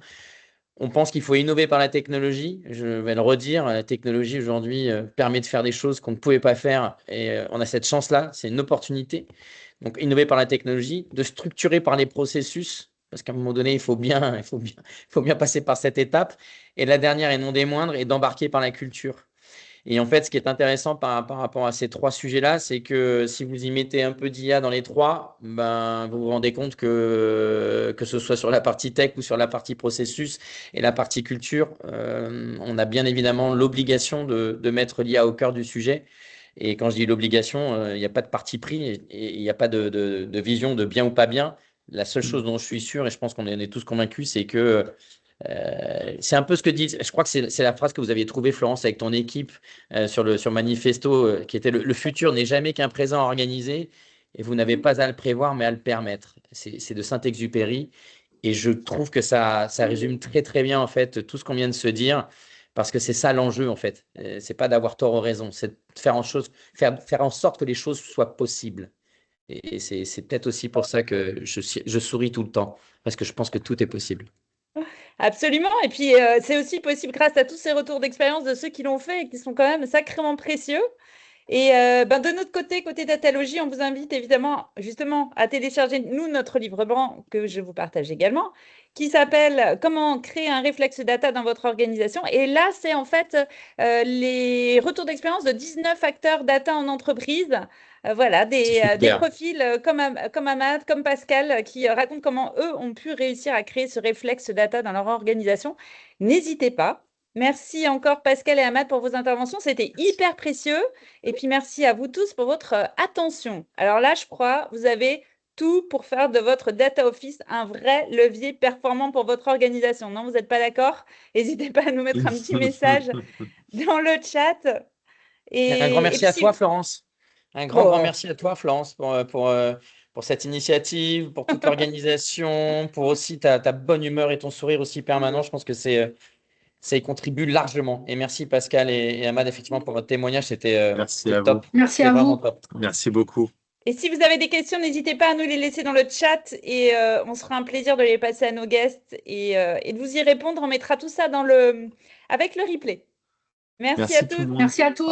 On pense qu'il faut innover par la technologie. Je vais le redire, la technologie aujourd'hui permet de faire des choses qu'on ne pouvait pas faire et on a cette chance-là, c'est une opportunité. Donc, innover par la technologie, de structurer par les processus, parce qu'à un moment donné, il faut bien passer par cette étape. Et la dernière et non des moindres est d'embarquer par la culture. Et en fait, ce qui est intéressant par rapport à ces 3 sujets-là, c'est que si vous y mettez un peu d'IA dans les 3, ben, vous vous rendez compte que ce soit sur la partie tech ou sur la partie processus et la partie culture, on a bien évidemment l'obligation de mettre l'IA au cœur du sujet. Et quand je dis l'obligation, il n'y a pas de parti pris et il n'y a pas de vision de bien ou pas bien. La seule chose dont je suis sûr, et je pense qu'on est tous convaincus, c'est que c'est un peu ce que dit, je crois que c'est la phrase que vous aviez trouvée, Florence, avec ton équipe sur Manifesto, qui était le futur n'est jamais qu'un présent organisé et vous n'avez pas à le prévoir, mais à le permettre. C'est de Saint-Exupéry. Et je trouve que ça résume très, très bien, en fait, tout ce qu'on vient de se dire, parce que c'est ça l'enjeu, en fait. C'est pas d'avoir tort ou raison, c'est de faire en sorte que les choses soient possibles. Et c'est peut-être aussi pour ça que je souris tout le temps, parce que je pense que tout est possible. Absolument. Et puis, c'est aussi possible grâce à tous ces retours d'expérience de ceux qui l'ont fait et qui sont quand même sacrément précieux. Et de notre côté Datalogie, on vous invite évidemment justement à télécharger, nous, notre livre blanc que je vous partage également, qui s'appelle « Comment créer un réflexe data dans votre organisation ». Et là, c'est en fait les retours d'expérience de 19 acteurs data en entreprise. Voilà, des Super. profils comme Ahmad, comme Pascal, qui racontent comment eux ont pu réussir à créer ce réflexe data dans leur organisation. N'hésitez pas. Merci encore Pascal et Ahmad pour vos interventions, c'était hyper précieux. Et puis merci à vous tous pour votre attention. Alors là, je crois, vous avez tout pour faire de votre Data Office un vrai levier performant pour votre organisation. Non, vous n'êtes pas d'accord? N'hésitez pas à nous mettre un petit message dans le chat. Un grand Et merci puis à si... toi, Florence. Un grand Oh, merci à toi, Florence, pour cette initiative, pour toute l'organisation, pour aussi ta bonne humeur et ton sourire aussi permanent. Je pense que ça y contribue largement. Et merci, Pascal et Ahmad, effectivement, pour votre témoignage. Merci C'était à vous. top. Merci C'était à vraiment vous. top. Merci beaucoup. et si vous avez des questions, n'hésitez pas à nous les laisser dans le chat et on sera un plaisir de les passer à nos guests et de vous y répondre. On mettra tout ça avec le replay. Merci à Merci tout tous. le monde. Merci à tous.